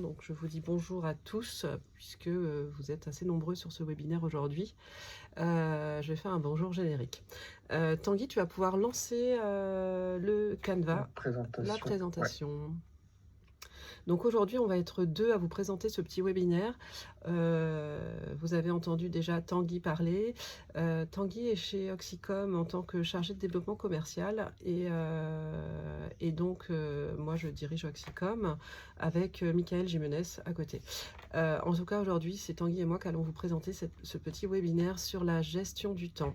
Donc je vous dis bonjour à tous puisque vous êtes assez nombreux sur ce webinaire aujourd'hui. Je vais faire un bonjour générique. Tanguy, tu vas pouvoir lancer le Canva, la présentation. Ouais. Donc aujourd'hui, on va être deux à vous présenter ce petit webinaire. Vous avez entendu déjà Tanguy parler. Tanguy est chez Oxycom en tant que chargé de développement commercial et donc moi je dirige Oxycom avec Michael Jimenez à côté. En tout cas aujourd'hui, c'est Tanguy et moi qui allons vous présenter ce petit webinaire sur la gestion du temps.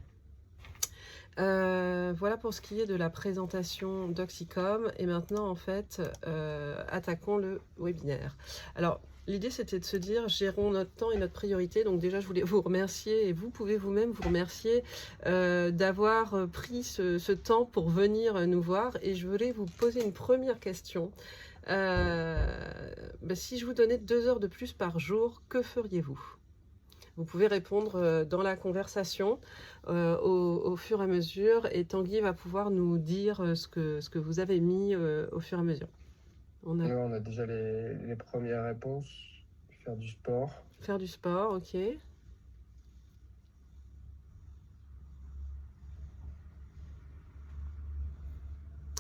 Voilà pour ce qui est de la présentation d'Oxycom. Et maintenant, en fait, attaquons le webinaire. Alors, l'idée, c'était de se dire, gérons notre temps et notre priorité. Donc déjà, je voulais vous remercier, et vous pouvez vous-même vous remercier d'avoir pris ce temps pour venir nous voir. Et je voulais vous poser une première question. Si je vous donnais 2 heures de plus par jour, que feriez-vous ? Vous pouvez répondre dans la conversation au fur et à mesure, et Tanguy va pouvoir nous dire ce que vous avez mis au fur et à mesure. On a déjà les premières réponses. Faire du sport. Faire du sport, ok.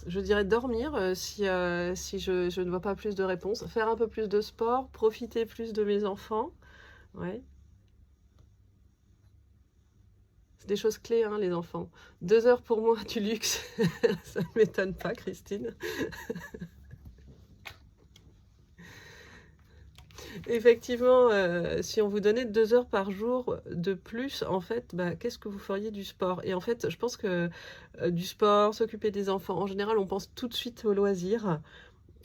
Je dirais dormir si je ne vois pas plus de réponses. Faire un peu plus de sport, profiter plus de mes enfants. Ouais. C'est des choses clés, hein, les enfants. 2 heures pour moi du luxe. Ça ne m'étonne pas, Christine. Effectivement, si on vous donnait 2 heures par jour de plus, en fait, qu'est-ce que vous feriez du sport? Et en fait, je pense que du sport, s'occuper des enfants, en général, on pense tout de suite aux loisirs.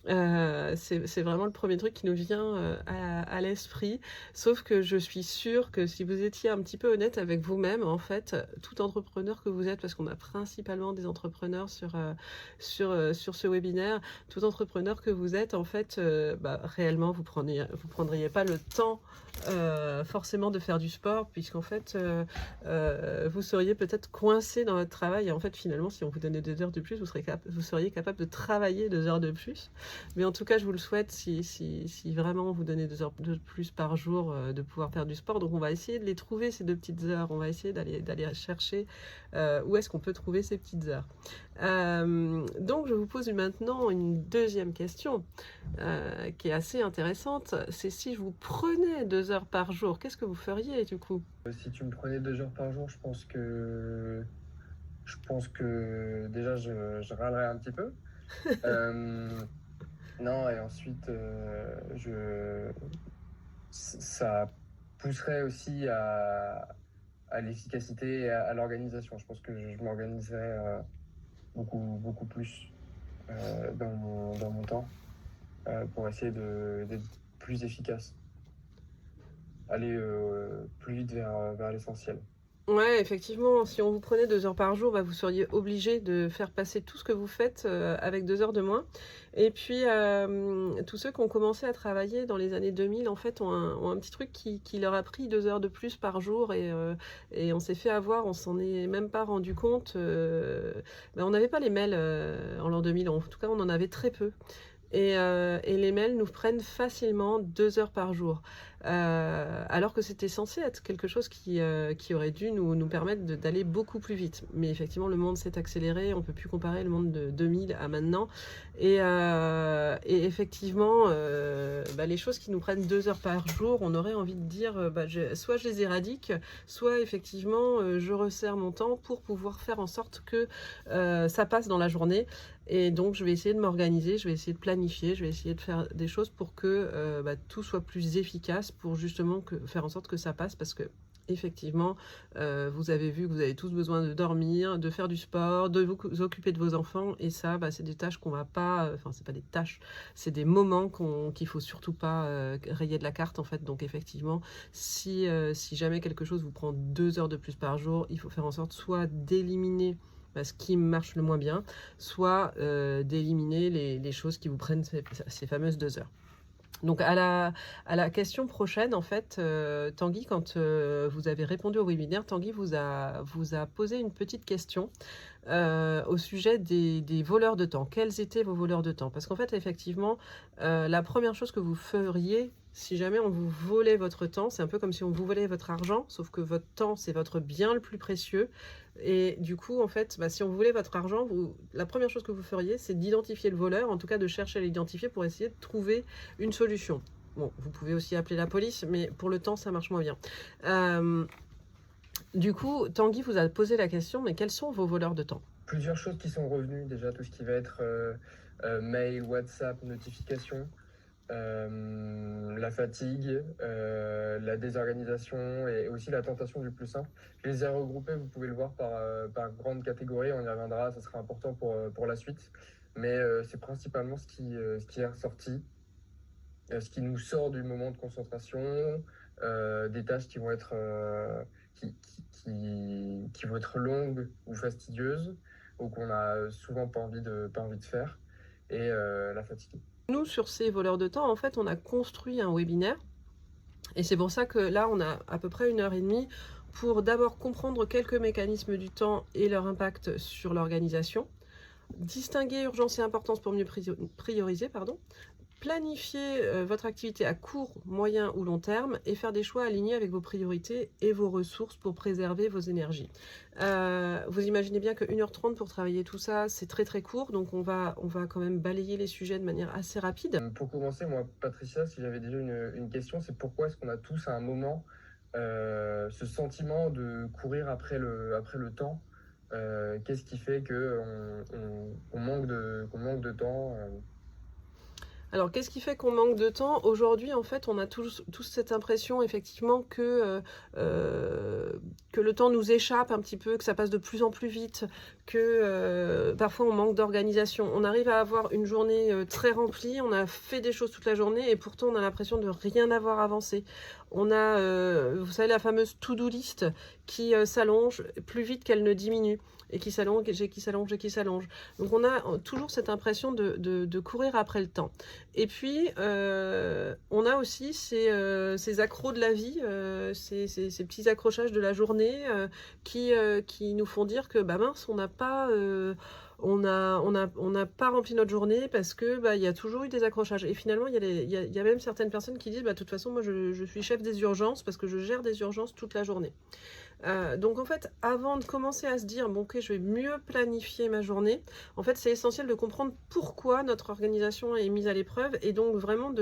C'est vraiment le premier truc qui nous vient à l'esprit. Sauf que je suis sûre que si vous étiez un petit peu honnête avec vous-même, en fait, tout entrepreneur que vous êtes, parce qu'on a principalement des entrepreneurs sur ce webinaire, tout entrepreneur que vous êtes, en fait, réellement, vous prendriez pas le temps forcément de faire du sport, puisqu'en fait, vous seriez peut-être coincé dans votre travail. Et en fait, finalement, si on vous donnait 2 heures de plus, vous seriez capable de travailler 2 heures de plus. Mais en tout cas, je vous le souhaite si vraiment vous donnez 2 heures de plus par jour de pouvoir faire du sport. Donc, on va essayer de les trouver, ces 2 petites heures. On va essayer d'aller chercher où est-ce qu'on peut trouver ces petites heures. Donc, je vous pose maintenant une deuxième question qui est assez intéressante. C'est si je vous prenais 2 heures par jour, qu'est-ce que vous feriez du coup? Si tu me prenais 2 heures par jour, je pense que déjà je râlerais un petit peu. Non, et ensuite ça pousserait aussi à l'efficacité et à l'organisation. Je pense que je m'organiserais beaucoup plus dans mon temps pour essayer d'être plus efficace. Aller plus vite vers l'essentiel. Ouais, effectivement, si on vous prenait 2 heures par jour, vous seriez obligé de faire passer tout ce que vous faites avec 2 heures de moins. Et puis, tous ceux qui ont commencé à travailler dans les années 2000, en fait, ont un petit truc qui leur a pris 2 heures de plus par jour. Et on s'est fait avoir, on s'en est même pas rendu compte. On n'avait pas les mails en l'an 2000, en tout cas, on en avait très peu. Et les mails nous prennent facilement 2 heures par jour. Alors que c'était censé être quelque chose qui aurait dû nous permettre d'aller beaucoup plus vite. Mais effectivement, le monde s'est accéléré, on ne peut plus comparer le monde de 2000 à maintenant. Et effectivement, les choses qui nous prennent 2 heures par jour, on aurait envie de dire, soit je les éradique, soit effectivement, je resserre mon temps pour pouvoir faire en sorte que ça passe dans la journée. Et donc, je vais essayer de m'organiser, je vais essayer de planifier, je vais essayer de faire des choses pour que tout soit plus efficace, pour justement faire en sorte que ça passe, parce que effectivement, vous avez vu que vous avez tous besoin de dormir, de faire du sport, de vous occuper de vos enfants, et ça, c'est des tâches qu'on va pas, c'est pas des tâches, c'est des moments qu'il faut surtout pas rayer de la carte, en fait. Donc effectivement, si jamais quelque chose vous prend 2 heures de plus par jour, il faut faire en sorte soit d'éliminer ce qui marche le moins bien, soit d'éliminer les choses qui vous prennent ces fameuses 2 heures. Donc à la question prochaine, en fait, Tanguy, quand, vous avez répondu au webinaire, Tanguy vous a posé une petite question, au sujet des voleurs de temps. Quels étaient vos voleurs de temps? Parce qu'en fait, effectivement, la première chose que vous feriez si jamais on vous volait votre temps, c'est un peu comme si on vous volait votre argent, sauf que votre temps, c'est votre bien le plus précieux. Et du coup, en fait, bah, si on voulait votre argent, la première chose que vous feriez, c'est d'identifier le voleur, en tout cas de chercher à l'identifier pour essayer de trouver une solution. Bon, vous pouvez aussi appeler la police, mais pour le temps, ça marche moins bien. Du coup, Tanguy vous a posé la question, mais quels sont vos voleurs de temps? Plusieurs choses qui sont revenues, déjà tout ce qui va être mail, WhatsApp, notification, la fatigue, la désorganisation et aussi la tentation du plus simple. Je les ai regroupés, vous pouvez le voir par grande catégorie, on y reviendra, ça sera important pour la suite. Mais c'est principalement ce qui est ressorti, ce qui nous sort du moment de concentration, des tâches qui vont être, qui vont être longues ou fastidieuses, ou qu'on a souvent pas envie de faire, et la fatigue. Nous, sur ces voleurs de temps, en fait, on a construit un webinaire. Et c'est pour ça que là, on a à peu près 1 heure et demie pour d'abord comprendre quelques mécanismes du temps et leur impact sur l'organisation, distinguer urgence et importance pour mieux prioriser, planifier votre activité à court, moyen ou long terme et faire des choix alignés avec vos priorités et vos ressources pour préserver vos énergies. Vous imaginez bien que 1 h 30 pour travailler tout ça, c'est très très court, donc on va quand même balayer les sujets de manière assez rapide. Pour commencer, moi, Patricia, si j'avais déjà une question, c'est pourquoi est-ce qu'on a tous à un moment ce sentiment de courir après le temps? Qu'est-ce qui fait qu'on manque de temps? Alors, qu'est-ce qui fait qu'on manque de temps? Aujourd'hui, en fait, on a tous cette impression, effectivement, que le temps nous échappe un petit peu, que ça passe de plus en plus vite, que parfois on manque d'organisation. On arrive à avoir une journée très remplie, on a fait des choses toute la journée et pourtant on a l'impression de rien avoir avancé. On a, vous savez, la fameuse to-do list qui s'allonge plus vite qu'elle ne diminue et qui s'allonge et qui s'allonge et qui s'allonge. Donc on a toujours cette impression de courir après le temps. Et puis, on a aussi ces accros de la vie, ces petits accrochages de la journée qui nous font dire que, bah mince, on n'a pas... on n'a pas rempli notre journée parce que bah, y a toujours eu des accrochages. Et finalement, il y a même certaines personnes qui disent, bah, de toute façon, moi, je suis chef des urgences parce que je gère des urgences toute la journée. Donc en fait, avant de commencer à se dire, bon ok, je vais mieux planifier ma journée, en fait c'est essentiel de comprendre pourquoi notre organisation est mise à l'épreuve et donc vraiment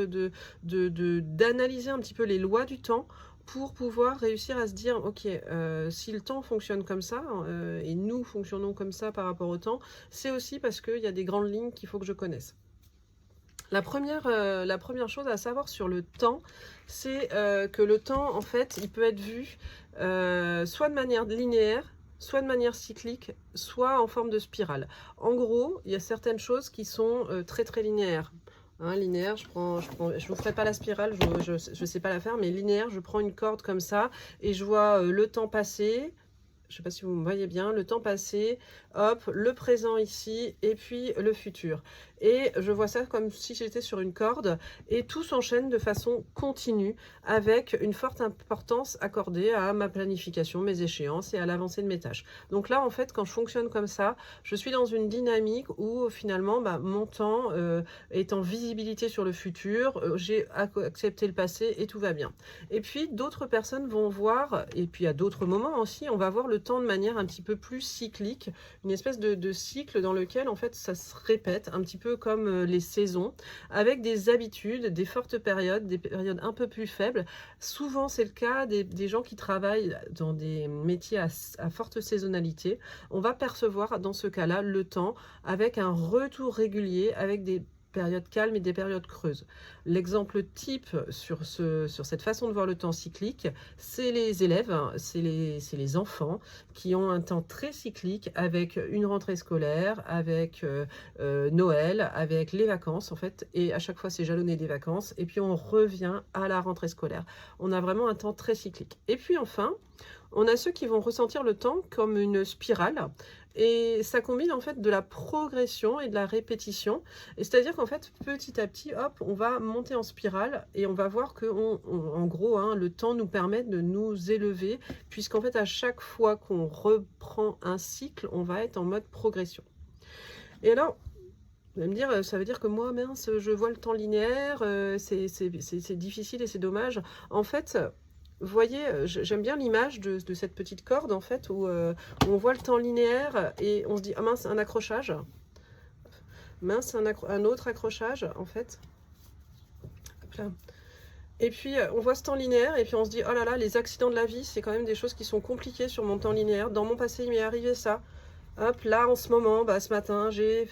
d'analyser un petit peu les lois du temps pour pouvoir réussir à se dire, ok, si le temps fonctionne comme ça, et nous fonctionnons comme ça par rapport au temps, c'est aussi parce qu'il y a des grandes lignes qu'il faut que je connaisse. La première chose à savoir sur le temps, c'est que le temps, en fait, il peut être vu soit de manière linéaire, soit de manière cyclique, soit en forme de spirale. En gros, il y a certaines choses qui sont très très linéaires. Hein, linéaire, je vous ferai pas la spirale, je sais pas la faire, mais linéaire, je prends une corde comme ça et je vois le temps passer. Je sais pas si vous me voyez bien, le temps passé, hop, le présent ici, et puis le futur. Et je vois ça comme si j'étais sur une corde, et tout s'enchaîne de façon continue, avec une forte importance accordée à ma planification, mes échéances et à l'avancée de mes tâches. Donc là, en fait, quand je fonctionne comme ça, je suis dans une dynamique où finalement, bah, mon temps est en visibilité sur le futur, j'ai accepté le passé et tout va bien. Et puis, d'autres personnes vont voir, et puis à d'autres moments aussi, on va voir le temps de manière un petit peu plus cyclique, une espèce de cycle dans lequel en fait ça se répète un petit peu comme les saisons, avec des habitudes, des fortes périodes, des périodes un peu plus faibles. Souvent c'est le cas des gens qui travaillent dans des métiers à forte saisonnalité. On va percevoir dans ce cas-là le temps avec un retour régulier, avec des périodes calmes et des périodes creuses. L'exemple type sur cette façon de voir le temps cyclique, c'est les élèves, c'est les enfants qui ont un temps très cyclique avec une rentrée scolaire, avec Noël, avec les vacances en fait, et à chaque fois c'est jalonné des vacances, et puis on revient à la rentrée scolaire. On a vraiment un temps très cyclique. Et puis enfin, on a ceux qui vont ressentir le temps comme une spirale, Et ça combine en fait de la progression et de la répétition. Et c'est-à-dire qu'en fait, petit à petit, hop, on va monter en spirale et on va voir que, en gros, hein, le temps nous permet de nous élever, puisqu'en fait, à chaque fois qu'on reprend un cycle, on va être en mode progression. Et alors, vous allez me dire, ça veut dire que moi, mince, je vois le temps linéaire, c'est difficile et c'est dommage. En fait, vous voyez, j'aime bien l'image de cette petite corde, en fait, où on voit le temps linéaire et on se dit, ah mince, un accrochage. Mince, un autre accrochage, en fait. Hop là. Et puis, on voit ce temps linéaire et puis on se dit, oh là là, les accidents de la vie, c'est quand même des choses qui sont compliquées sur mon temps linéaire. Dans mon passé, il m'est arrivé ça. Hop, là, en ce moment, bah, ce matin, j'ai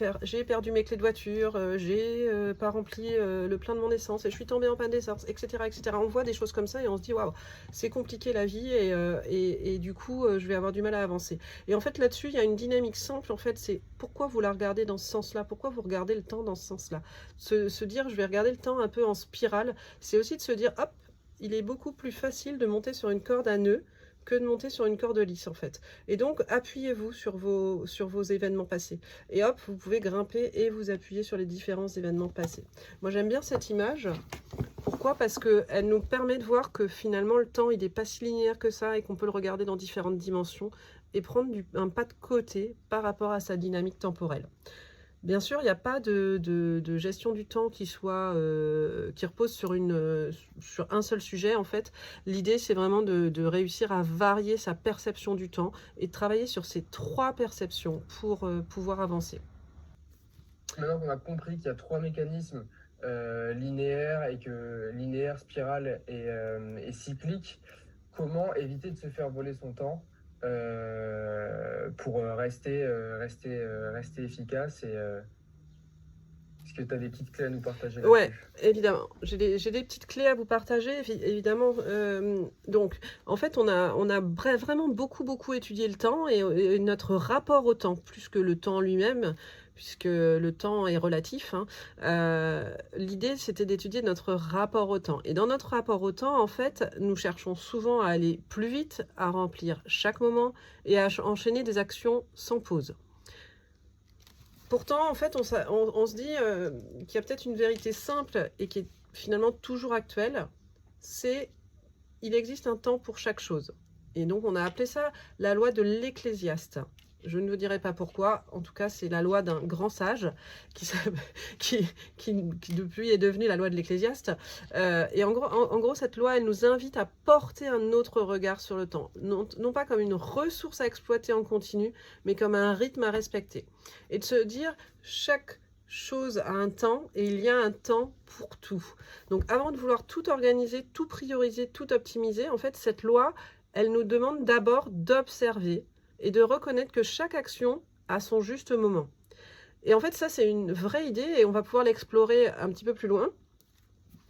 perdu mes clés de voiture, j'ai pas rempli le plein de mon essence et je suis tombée en panne d'essence, etc., etc. On voit des choses comme ça et on se dit, waouh, c'est compliqué la vie et du coup, je vais avoir du mal à avancer. Et en fait, là-dessus, il y a une dynamique simple, en fait, c'est pourquoi vous la regardez dans ce sens-là, pourquoi vous regardez le temps dans ce sens-là. Se dire, je vais regarder le temps un peu en spirale, c'est aussi de se dire, hop, il est beaucoup plus facile de monter sur une corde à nœuds que de monter sur une corde lisse en fait. Et donc appuyez-vous sur vos événements passés. Et hop, vous pouvez grimper et vous appuyer sur les différents événements passés. Moi j'aime bien cette image. Pourquoi? Parce qu'elle nous permet de voir que finalement le temps il n'est pas si linéaire que ça et qu'on peut le regarder dans différentes dimensions et prendre un pas de côté par rapport à sa dynamique temporelle. Bien sûr, il n'y a pas de gestion du temps qui repose sur un seul sujet. En fait, l'idée, c'est vraiment de réussir à varier sa perception du temps et de travailler sur ces 3 perceptions pour pouvoir avancer. Maintenant qu'on a compris qu'il y a 3 mécanismes linéaires et que linéaire, spirale et cyclique, comment éviter de se faire voler son temps pour rester efficace est-ce que tu as des petites clés à nous partager Ouais, là-dessus? évidemment. J'ai des petites clés à vous partager, évidemment. Donc, en fait, on a vraiment beaucoup étudié le temps et notre rapport au temps, plus que le temps lui-même, puisque le temps est relatif, hein. L'idée, c'était d'étudier notre rapport au temps. Et dans notre rapport au temps, en fait, nous cherchons souvent à aller plus vite, à remplir chaque moment et à enchaîner des actions sans pause. Pourtant, en fait, on se dit qu'il y a peut-être une vérité simple et qui est finalement toujours actuelle, c'est il existe un temps pour chaque chose. Et donc, on a appelé ça la loi de l'Ecclésiaste. Je ne vous dirai pas pourquoi, en tout cas, c'est la loi d'un grand sage qui depuis est devenue la loi de l'Ecclésiaste. Et en gros, cette loi, elle nous invite à porter un autre regard sur le temps. Non pas comme une ressource à exploiter en continu, mais comme un rythme à respecter. Et de se dire, chaque chose a un temps et il y a un temps pour tout. Donc avant de vouloir tout organiser, tout prioriser, tout optimiser, en fait, cette loi, elle nous demande d'abord d'observer et de reconnaître que chaque action a son juste moment. Et en fait, ça, c'est une vraie idée et on va pouvoir l'explorer un petit peu plus loin.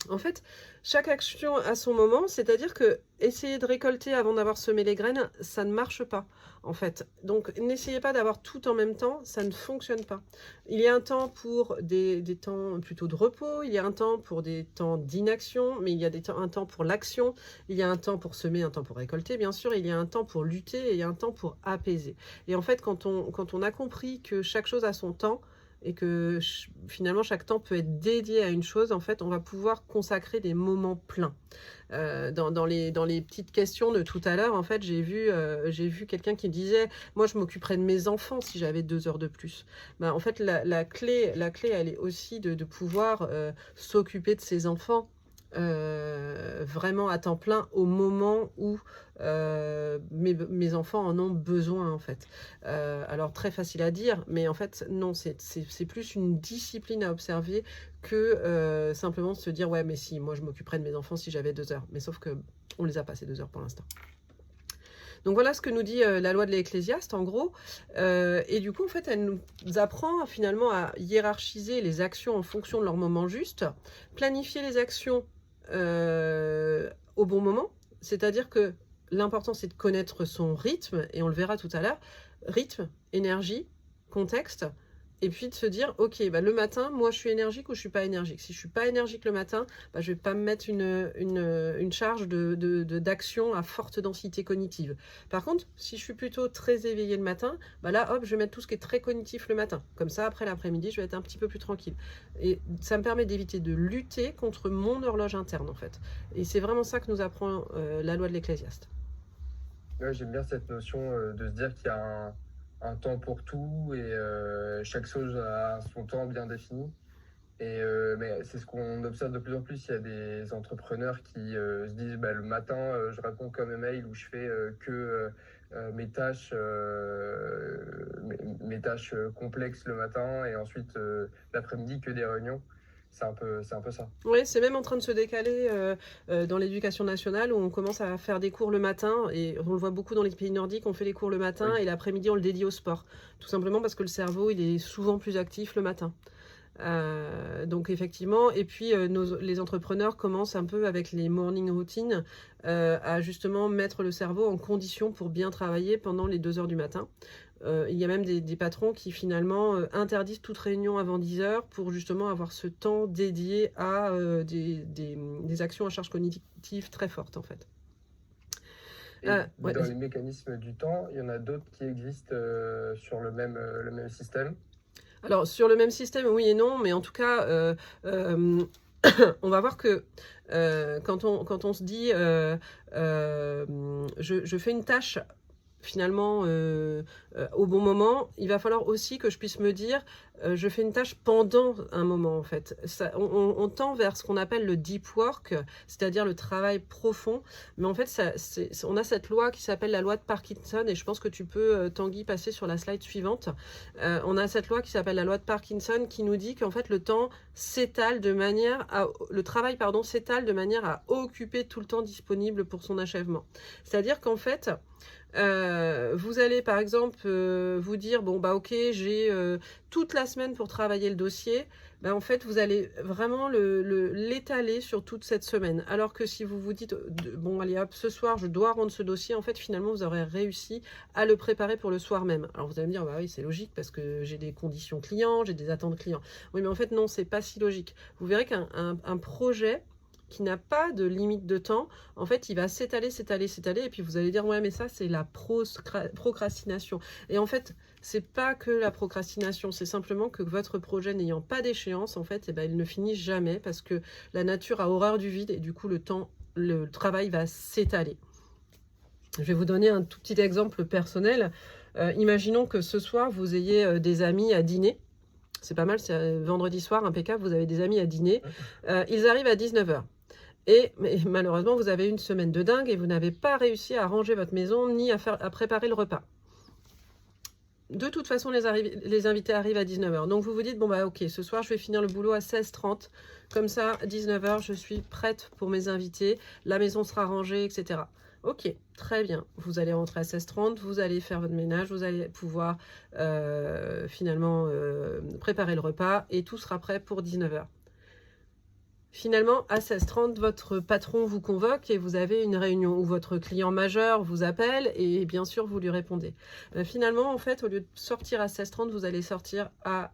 En fait, chaque action a son moment, c'est-à-dire que essayer de récolter avant d'avoir semé les graines, ça ne marche pas, en fait. Donc, n'essayez pas d'avoir tout en même temps, ça ne fonctionne pas. Il y a un temps pour des temps plutôt de repos, il y a un temps pour des temps d'inaction, mais il y a un temps pour l'action, il y a un temps pour semer, un temps pour récolter, bien sûr, il y a un temps pour lutter et il y a un temps pour apaiser. Et en fait, quand on a compris que chaque chose a son temps, et que finalement chaque temps peut être dédié à une chose, en fait, on va pouvoir consacrer des moments pleins. Dans les petites questions de tout à l'heure, en fait, j'ai vu quelqu'un qui disait « Moi, je m'occuperais de mes enfants si j'avais 2 heures de plus. » Ben, en fait, la clé, elle est aussi de pouvoir s'occuper de ses enfants vraiment à temps plein au moment où mes enfants en ont besoin en fait. Alors très facile à dire, mais en fait non, c'est plus une discipline à observer que simplement de se dire ouais mais si, moi je m'occuperais de mes enfants si j'avais 2 heures, mais sauf que on les a pas ces 2 heures pour l'instant. Donc voilà ce que nous dit la loi de l'Ecclésiaste en gros, et du coup en fait elle nous apprend finalement à hiérarchiser les actions en fonction de leur moment juste, planifier les actions au bon moment, c'est-à-dire que l'important c'est de connaître son rythme, et on le verra tout à l'heure, rythme, énergie, contexte, Et puis de se dire, ok, bah, le matin, moi je suis énergique ou je suis pas énergique. Si je suis pas énergique le matin, bah, je vais pas me mettre une charge d'action à forte densité cognitive. Par contre, si je suis plutôt très éveillée le matin, bah là, hop, je vais mettre tout ce qui est très cognitif le matin. Comme ça, après l'après-midi, je vais être un petit peu plus tranquille. Et ça me permet d'éviter de lutter contre mon horloge interne, en fait. Et c'est vraiment ça que nous apprend la loi de l'Ecclésiaste. Ouais, j'aime bien cette notion de se dire qu'il y a un temps pour tout et chaque chose a son temps bien défini. Et mais c'est ce qu'on observe de plus en plus. Il y a des entrepreneurs qui se disent bah, le matin, je réponds comme un mail ou je fais mes tâches, mes tâches complexes le matin et ensuite l'après-midi que des réunions. C'est un peu ça. Oui, c'est même en train de se décaler dans l'éducation nationale où on commence à faire des cours le matin et on le voit beaucoup dans les pays nordiques, on fait les cours le matin Oui. et l'après-midi on le dédie au sport. Tout simplement parce que le cerveau il est souvent plus actif le matin. Donc effectivement, et puis les entrepreneurs commencent un peu avec les morning routines à justement mettre le cerveau en condition pour bien travailler pendant les 2 heures du matin. Il y a même des patrons qui finalement interdisent toute réunion avant 10 heures pour justement avoir ce temps dédié à des actions à charge cognitive très fortes en fait. Et Ouais, dans les mécanismes du temps, il y en a d'autres qui existent sur le même système. alors sur le même système, oui et non, mais en tout cas, euh, on va voir que quand on se dit je fais une tâche finalement au bon moment, il va falloir aussi que je puisse me dire je fais une tâche pendant un moment en fait. Ça, on tend vers ce qu'on appelle le deep work, c'est-à-dire le travail profond, mais en fait on a cette loi qui s'appelle la loi de Parkinson et je pense que tu peux Tanguy passer sur la slide suivante. On a cette loi qui s'appelle la loi de Parkinson qui nous dit qu'en fait le travail pardon s'étale de manière à occuper tout le temps disponible pour son achèvement. C'est-à-dire qu'en fait vous allez par exemple vous dire bon bah ok j'ai toute la semaine pour travailler le dossier, bah, en fait vous allez vraiment l'étaler sur toute cette semaine, alors que si vous vous dites bon allez hop ce soir je dois rendre ce dossier, en fait finalement vous aurez réussi à le préparer pour le soir même. Alors vous allez me dire bah oui c'est logique parce que j'ai des conditions clients, j'ai des attentes clients. Oui mais en fait non, c'est pas si logique. Vous verrez qu'un projet qui n'a pas de limite de temps, en fait, il va s'étaler, s'étaler, s'étaler, et puis vous allez dire, ouais, mais ça, c'est la procrastination. Et en fait, c'est pas que la procrastination, c'est simplement que votre projet n'ayant pas d'échéance, en fait, eh ben, il ne finit jamais, parce que la nature a horreur du vide, et du coup, le travail va s'étaler. Je vais vous donner un tout petit exemple personnel. Imaginons que ce soir, vous ayez des amis à dîner. C'est pas mal, c'est vendredi soir, impeccable, vous avez des amis à dîner. Ils arrivent à 19h. Mais malheureusement, vous avez une semaine de dingue et vous n'avez pas réussi à ranger votre maison ni à préparer le repas. De toute façon, les invités arrivent à 19h. Donc vous vous dites, bon bah ok, ce soir je vais finir le boulot à 16h30. Comme ça, à 19h, je suis prête pour mes invités. La maison sera rangée, etc. Ok, très bien. Vous allez rentrer à 16h30, vous allez faire votre ménage, vous allez pouvoir finalement préparer le repas et tout sera prêt pour 19h. Finalement, à 16h30, votre patron vous convoque et vous avez une réunion où votre client majeur vous appelle et bien sûr, vous lui répondez. Finalement, en fait, au lieu de sortir à 16h30, vous allez sortir à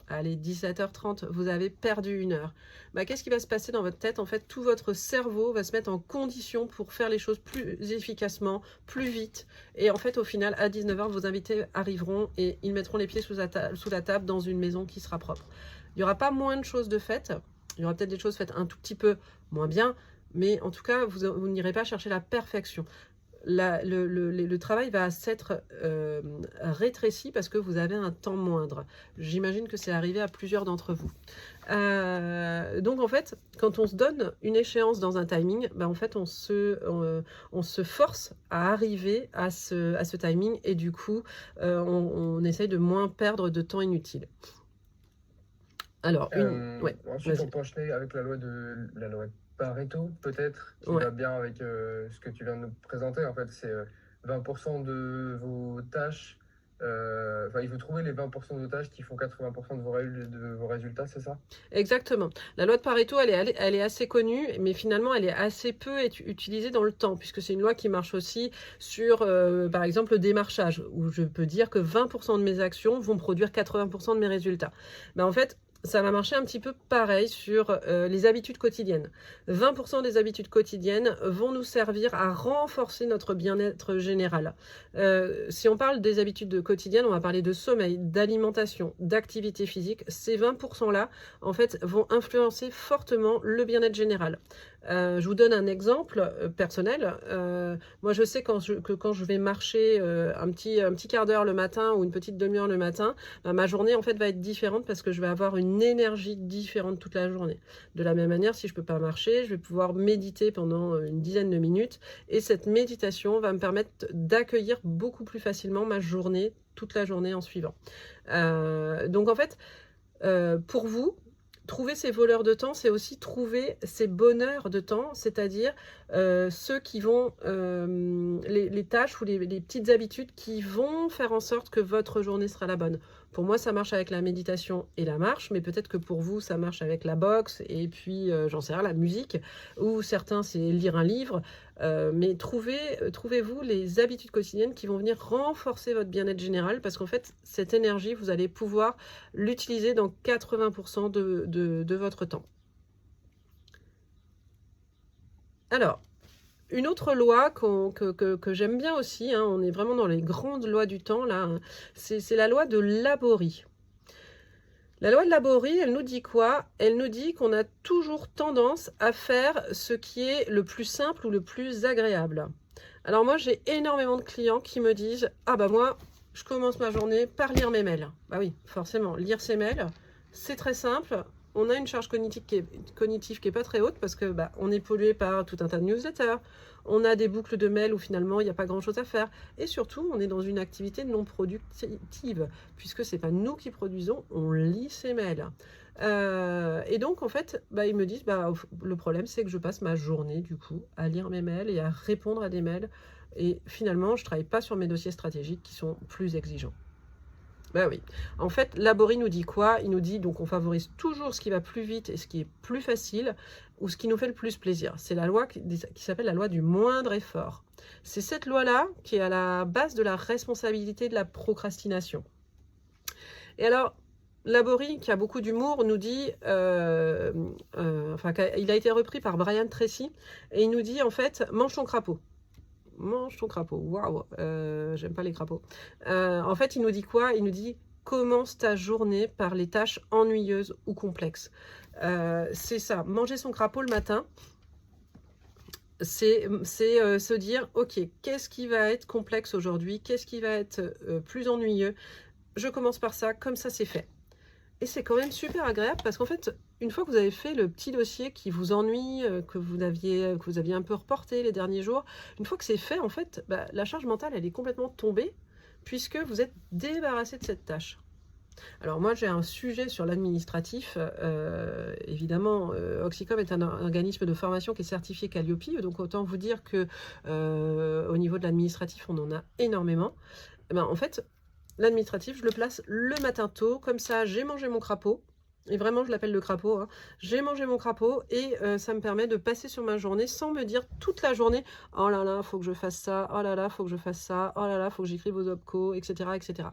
17h30. Vous avez perdu 1 heure. Qu'est-ce qui va se passer dans votre tête? En fait, tout votre cerveau va se mettre en condition pour faire les choses plus efficacement, plus vite. Et en fait, au final, à 19h, vos invités arriveront et ils mettront les pieds sous la table dans une maison qui sera propre. Il n'y aura pas moins de choses de faites. Il y aura peut-être des choses faites un tout petit peu moins bien, mais en tout cas, vous n'irez pas chercher la perfection. Le travail va s'être rétréci parce que vous avez un temps moindre. J'imagine que c'est arrivé à plusieurs d'entre vous. Donc en fait, quand on se donne une échéance dans un timing, en fait on se force à arriver à ce timing et du coup on essaye de moins perdre de temps inutile. Alors, ouais, ensuite, on peut enchaîner avec la loi de Pareto, peut-être, qui ouais. va bien avec ce que tu viens de nous présenter. En fait, c'est 20% de vos tâches Enfin, il faut trouver les 20% de tâches qui font 80% de vos résultats, c'est ça? Exactement. La loi de Pareto, elle est assez connue, mais finalement, elle est assez peu utilisée dans le temps, puisque c'est une loi qui marche aussi sur, par exemple, le démarchage, où je peux dire que 20% de mes actions vont produire 80% de mes résultats. Ben, en fait, ça va marcher un petit peu pareil sur les habitudes quotidiennes. 20% des habitudes quotidiennes vont nous servir à renforcer notre bien-être général. Si on parle des habitudes quotidiennes, on va parler de sommeil, d'alimentation, d'activité physique. Ces 20%-là, en fait, vont influencer fortement le bien-être général. Je vous donne un exemple personnel. Moi, je sais que quand je vais marcher un petit quart d'heure le matin ou une petite demi-heure le matin, ma journée en fait va être différente parce que je vais avoir une énergie différente toute la journée. De la même manière, si je ne peux pas marcher, je vais pouvoir méditer pendant une dizaine de minutes et cette méditation va me permettre d'accueillir beaucoup plus facilement ma journée, toute la journée en suivant. Donc en fait, pour vous, trouver ces voleurs de temps, c'est aussi trouver ces bonheurs de temps, c'est-à-dire ceux qui vont, les tâches ou les petites habitudes qui vont faire en sorte que votre journée sera la bonne. Pour moi, ça marche avec la méditation et la marche, mais peut-être que pour vous, ça marche avec la boxe et puis, j'en sais rien, la musique, ou certains, c'est lire un livre. Mais trouvez-vous les habitudes quotidiennes qui vont venir renforcer votre bien-être général, parce qu'en fait, cette énergie, vous allez pouvoir l'utiliser dans 80% de votre temps. Alors, une autre loi que j'aime bien aussi, hein, on est vraiment dans les grandes lois du temps, là, hein, c'est la loi de Laborie. La loi de Laborie, elle nous dit quoi? Elle nous dit qu'on a toujours tendance à faire ce qui est le plus simple ou le plus agréable. Alors moi, j'ai énormément de clients qui me disent « Ah bah moi, je commence ma journée par lire mes mails. » Bah oui, forcément, lire ses mails, c'est très simple. On a une charge cognitive qui est pas très haute parce que bah, on est pollué par tout un tas de newsletters. On a des boucles de mails où finalement il n'y a pas grand chose à faire. Et surtout, on est dans une activité non productive puisque c'est pas nous qui produisons, on lit ces mails. Et donc en fait, bah, ils me disent bah, le problème c'est que je passe ma journée du coup à lire mes mails et à répondre à des mails. Et finalement, je ne travaille pas sur mes dossiers stratégiques qui sont plus exigeants. Ben oui. En fait, Laborie nous dit quoi? Il nous dit donc on favorise toujours ce qui va plus vite et ce qui est plus facile ou ce qui nous fait le plus plaisir. C'est la loi qui s'appelle la loi du moindre effort. C'est cette loi-là qui est à la base de la responsabilité de la procrastination. Et alors, Laborie, qui a beaucoup d'humour, nous dit, il a été repris par Brian Tracy, et il nous dit en fait, mange ton crapaud. Mange ton crapaud. Waouh, j'aime pas les crapauds. En fait, il nous dit quoi? Il nous dit commence ta journée par les tâches ennuyeuses ou complexes. C'est ça, manger son crapaud le matin, c'est se dire, ok, qu'est-ce qui va être complexe aujourd'hui? Qu'est-ce qui va être plus ennuyeux? Je commence par ça, comme ça c'est fait. Et c'est quand même super agréable parce qu'en fait, une fois que vous avez fait le petit dossier qui vous ennuie, que vous aviez un peu reporté les derniers jours, une fois que c'est fait, en fait, bah, la charge mentale, elle est complètement tombée puisque vous êtes débarrassé de cette tâche. Alors moi, j'ai un sujet sur l'administratif. Évidemment, Oxycom est un organisme de formation qui est certifié Calliope, donc autant vous dire que au niveau de l'administratif, on en a énormément. Et ben, en fait, l'administratif, je le place le matin tôt, comme ça j'ai mangé mon crapaud, et vraiment je l'appelle le crapaud, hein. J'ai mangé mon crapaud et ça me permet de passer sur ma journée sans me dire toute la journée « Oh là là, faut que je fasse ça, oh là là, faut que je fasse ça, oh là là, faut que j'écrive aux OPCO, etc. etc. »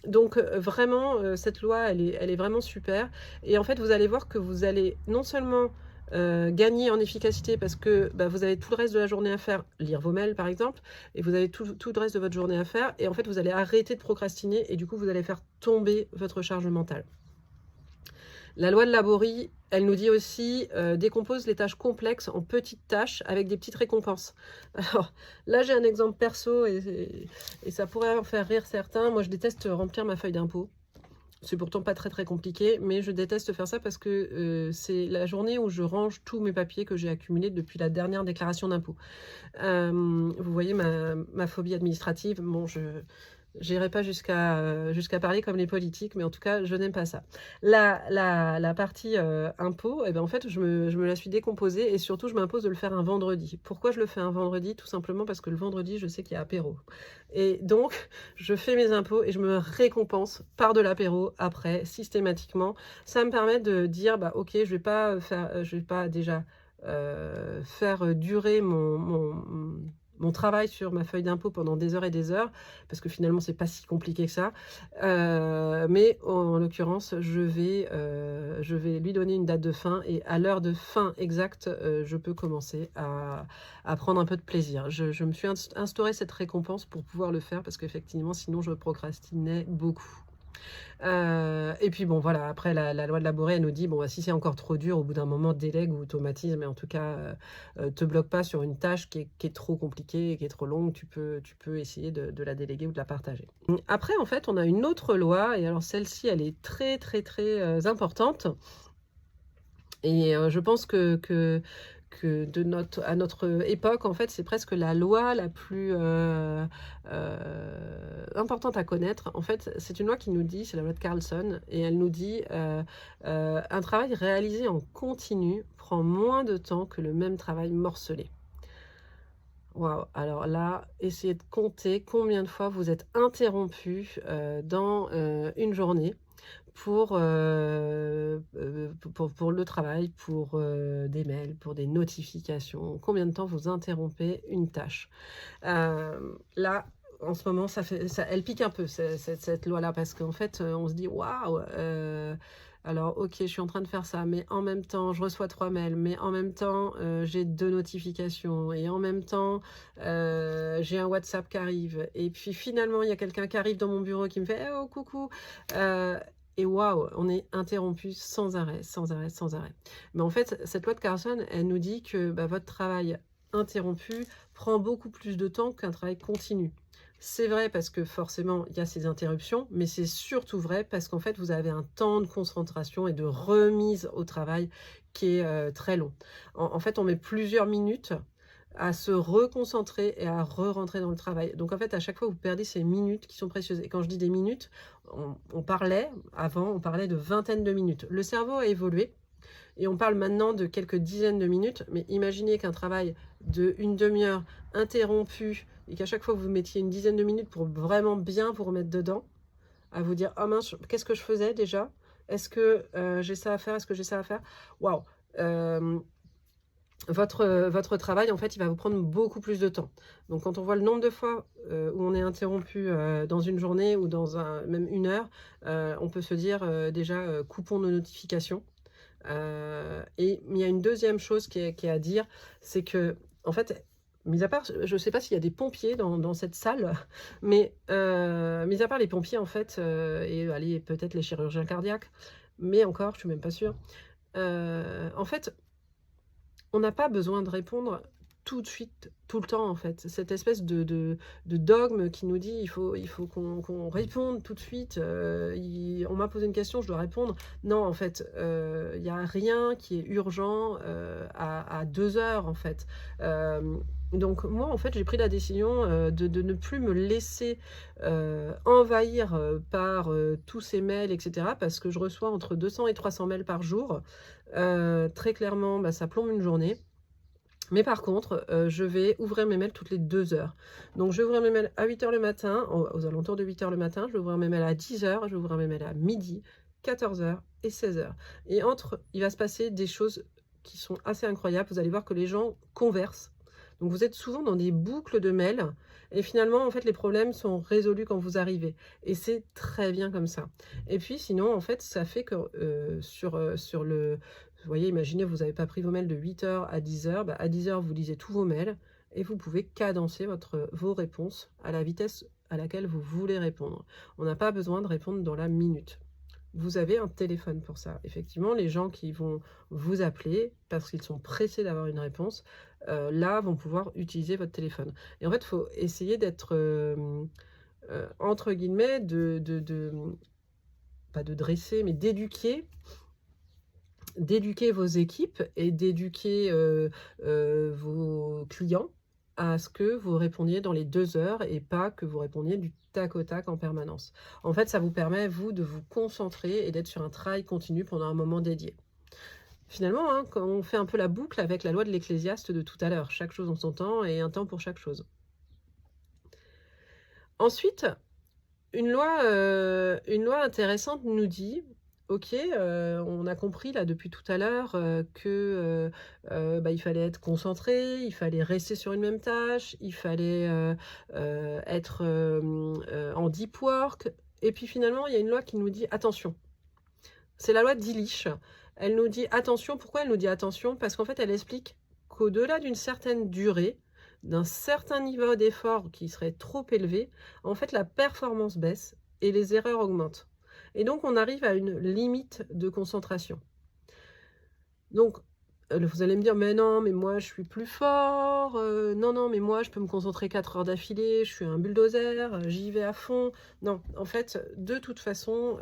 Donc vraiment, cette loi, elle est vraiment super. Et en fait, vous allez voir que vous allez non seulement gagner en efficacité parce que bah, vous avez tout le reste de la journée à faire, lire vos mails par exemple, et vous avez tout le reste de votre journée à faire, et en fait vous allez arrêter de procrastiner, et du coup vous allez faire tomber votre charge mentale. La loi de Laborie, elle nous dit aussi décompose les tâches complexes en petites tâches avec des petites récompenses. Alors là j'ai un exemple perso et ça pourrait en faire rire certains. Moi je déteste remplir ma feuille d'impôt. C'est pourtant pas très compliqué, mais je déteste faire ça parce que c'est la journée où je range tous mes papiers que j'ai accumulés depuis la dernière déclaration d'impôt. Vous voyez ma phobie administrative. Bon, J'irai pas jusqu'à parler comme les politiques, mais en tout cas, je n'aime pas ça. La partie, impôt et ben, en fait, je me la suis décomposée et surtout, je m'impose de le faire un vendredi. Pourquoi je le fais un vendredi? Tout simplement parce que le vendredi, je sais qu'il y a apéro et donc je fais mes impôts et je me récompense par de l'apéro après, systématiquement. Ça me permet de dire: «Bah, OK, je vais pas déjà, faire durer mon travail sur ma feuille d'impôt pendant des heures et des heures, parce que finalement c'est pas si compliqué que ça. Mais en l'occurrence, je vais lui donner une date de fin et à l'heure de fin exacte, je peux commencer à prendre un peu de plaisir. Je me suis instauré cette récompense pour pouvoir le faire parce qu'effectivement sinon je procrastinais beaucoup. Et puis bon voilà, après la loi de la Borée, elle nous dit: «Bon, bah, si c'est encore trop dur, au bout d'un moment, délègue ou automatise, mais en tout cas, te bloque pas sur une tâche qui est trop compliquée et qui est trop longue, tu peux essayer de la déléguer ou de la partager». Après, en fait, on a une autre loi et alors celle-ci, elle est très, très, très, importante et je pense que à notre époque, en fait, c'est presque la loi la plus, importante à connaître. En fait, c'est une loi qui nous dit, c'est la loi de Carlson et elle nous dit, «Un travail réalisé en continu prend moins de temps que le même travail morcelé». Waouh! Alors là, essayez de compter combien de fois vous êtes interrompu, dans, une journée pour, pour le travail, pour, des mails, pour des notifications. Combien de temps vous interrompez une tâche? Là, en ce moment, ça elle pique un peu cette loi-là parce qu'en fait, on se dit: «Waouh, alors OK, je suis en train de faire ça, mais en même temps, je reçois 3 mails, mais en même temps, j'ai 2 notifications et en même temps, j'ai un WhatsApp qui arrive et puis finalement, il y a quelqu'un qui arrive dans mon bureau qui me fait: «Eh oh, coucou!» heu et waouh, on est interrompu sans arrêt, sans arrêt, sans arrêt. Mais en fait, cette loi de Carson, elle nous dit que, bah, votre travail interrompu prend beaucoup plus de temps qu'un travail continu. C'est vrai parce que forcément, il y a ces interruptions, mais c'est surtout vrai parce qu'en fait, vous avez un temps de concentration et de remise au travail qui est très long. En fait, on met plusieurs minutes à se reconcentrer et à re-rentrer dans le travail. Donc en fait, à chaque fois, vous perdez ces minutes qui sont précieuses. Et quand je dis des minutes, on parlait de vingtaine de minutes. Le cerveau a évolué. Et on parle maintenant de quelques dizaines de minutes, mais imaginez qu'un travail de une demi-heure interrompu et qu'à chaque fois vous mettiez une dizaine de minutes pour vraiment bien vous remettre dedans, à vous dire: «Oh mince, qu'est-ce que je faisais déjà? Est-ce que, j'ai ça à faire? Est-ce que j'ai ça à faire?» Waouh! Hem, votre travail, en fait, il va vous prendre beaucoup plus de temps. Donc quand on voit le nombre de fois, où on est interrompu, dans une journée ou dans même une heure, on peut se dire, déjà, coupons nos notifications. Et il y a une deuxième chose qui est à dire, c'est que en fait, mis à part je ne sais pas s'il y a des pompiers dans cette salle, mais mis à part les pompiers, en fait, et allez, peut-être les chirurgiens cardiaques, mais encore, je suis même pas sûre. En fait, on n'a pas besoin de répondre tout de suite, tout le temps, en fait. Cette espèce de dogme qui nous dit: «Il faut qu'on réponde tout de suite, on m'a posé une question, je dois répondre». Non, en fait, il y a rien qui est urgent, à 2 heures, en fait. Donc moi, en fait, j'ai pris la décision, de ne plus me laisser, envahir, par, tous ces mails et cetera, parce que je reçois entre 200 et 300 mails par jour. Très clairement, bah, ça plombe une journée. Mais par contre, je vais ouvrir mes mails toutes les 2 heures. Donc je vais ouvrir mes mails à 8 heures le matin, aux alentours de 8 heures le matin. Je vais ouvrir mes mails à 10 heures, je vais ouvrir mes mails à 12:00, 14 heures et 16 heures. Et il va se passer des choses qui sont assez incroyables. Vous allez voir que les gens conversent. Donc vous êtes souvent dans des boucles de mails et finalement, en fait, les problèmes sont résolus quand vous arrivez et c'est très bien comme ça. Et puis sinon, en fait, ça fait que, sur le vous voyez, imaginez, vous n'avez pas pris vos mails de 8 heures à 10 heures. Bah, à 10 heures, vous lisez tous vos mails et vous pouvez cadencer vos réponses à la vitesse à laquelle vous voulez répondre. On n'a pas besoin de répondre dans la minute. Vous avez un téléphone pour ça. Effectivement, les gens qui vont vous appeler parce qu'ils sont pressés d'avoir une réponse, là, vont pouvoir utiliser votre téléphone. Et en fait, il faut essayer d'être, entre guillemets, pas de dresser, mais d'éduquer vos équipes et d'éduquer, vos clients à ce que vous répondiez dans les 2 heures et pas que vous répondiez du tac au tac en permanence. En fait, ça vous permet, vous, de vous concentrer et d'être sur un travail continu pendant un moment dédié. Finalement, hein, quand on fait un peu la boucle avec la loi de l'Ecclésiaste de tout à l'heure, chaque chose en son temps et un temps pour chaque chose. Ensuite, une loi intéressante nous dit, OK, on a compris là depuis tout à l'heure, que, bah, il fallait être concentré, il fallait rester sur une même tâche, il fallait, être, en deep work et puis finalement, il y a une loi qui nous dit: «Attention». C'est la loi d'Illich. Elle nous dit: «Attention». Pourquoi elle nous dit: «Attention»? Parce qu'en fait, elle explique qu'au-delà d'une certaine durée, d'un certain niveau d'effort qui serait trop élevé, en fait, la performance baisse et les erreurs augmentent. Et donc, on arrive à une limite de concentration. Donc, vous allez me dire: «Mais non, mais moi je suis plus fort, non, non, mais moi je peux me concentrer 4 heures d'affilée, je suis un bulldozer, j'y vais à fond». Non, en fait, de toute façon,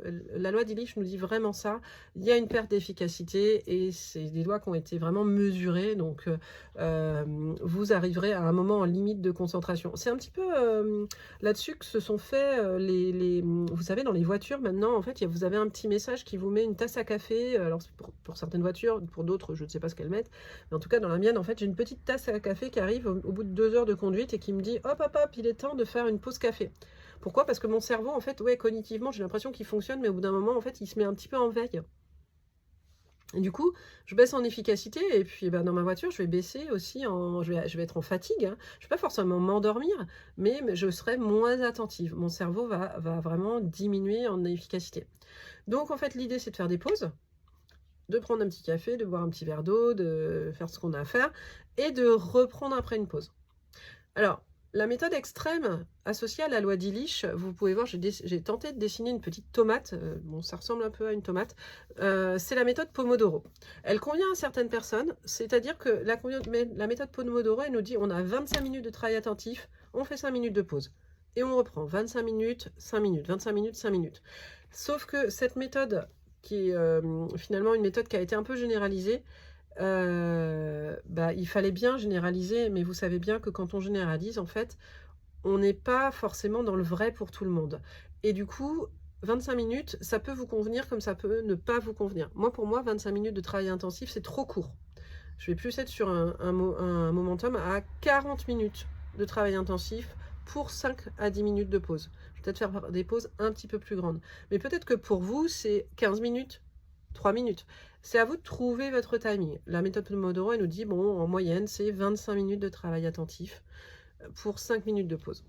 la loi d'Illich nous dit vraiment ça. Il y a une perte d'efficacité et c'est des lois qui ont été vraiment mesurées, donc vous arriverez à un moment en limite de concentration. C'est un petit peu, là-dessus que se sont faits, vous savez, dans les voitures maintenant, en fait, vous avez un petit message qui vous met une tasse à café. Alors c'est pour certaines voitures, pour d'autres, je ne sais pas ce qu'elles mettent. Mais en tout cas, dans la mienne, en fait, j'ai une petite tasse à café qui arrive au bout de 2 heures de conduite et qui me dit: «Hop, hop, hop, il est temps de faire une pause café». Pourquoi? Parce que mon cerveau, en fait, ouais, cognitivement, j'ai l'impression qu'il fonctionne, mais au bout d'un moment, en fait, il se met un petit peu en veille. Et du coup, je baisse en efficacité et puis, bah, dans ma voiture, je vais baisser aussi je vais être en fatigue, hein. Je vais pas forcément m'endormir, mais je serai moins attentive. Mon cerveau va vraiment diminuer en efficacité. Donc en fait, l'idée, c'est de faire des pauses, de prendre un petit café, de boire un petit verre d'eau, de faire ce qu'on a à faire et de reprendre après une pause. Alors, la méthode extrême associée à la loi d'Illich, vous pouvez voir, j'ai tenté de dessiner une petite tomate. Bon, ça ressemble un peu à une tomate. C'est la méthode Pomodoro. Elle convient à certaines personnes, c'est-à-dire que la méthode Pomodoro, elle nous dit on a 25 minutes de travail attentif, on fait 5 minutes de pause. Et on reprend 25 minutes, 5 minutes, 25 minutes, 5 minutes. Sauf que cette méthode, qui est finalement une méthode qui a été un peu généralisée, bah, il fallait bien généraliser, mais vous savez bien que quand on généralise, en fait, on n'est pas forcément dans le vrai pour tout le monde. Et du coup, 25 minutes, ça peut vous convenir comme ça peut ne pas vous convenir. Moi, pour moi, 25 minutes de travail intensif, c'est trop court. Je vais plus être sur un momentum à 40 minutes de travail intensif pour 5 à 10 minutes de pause. Je vais peut-être faire des pauses un petit peu plus grandes. Mais peut-être que pour vous, c'est 15 minutes, 3 minutes. C'est à vous de trouver votre timing. La méthode Pomodoro, elle nous dit, bon, en moyenne, c'est 25 minutes de travail attentif pour 5 minutes de pause.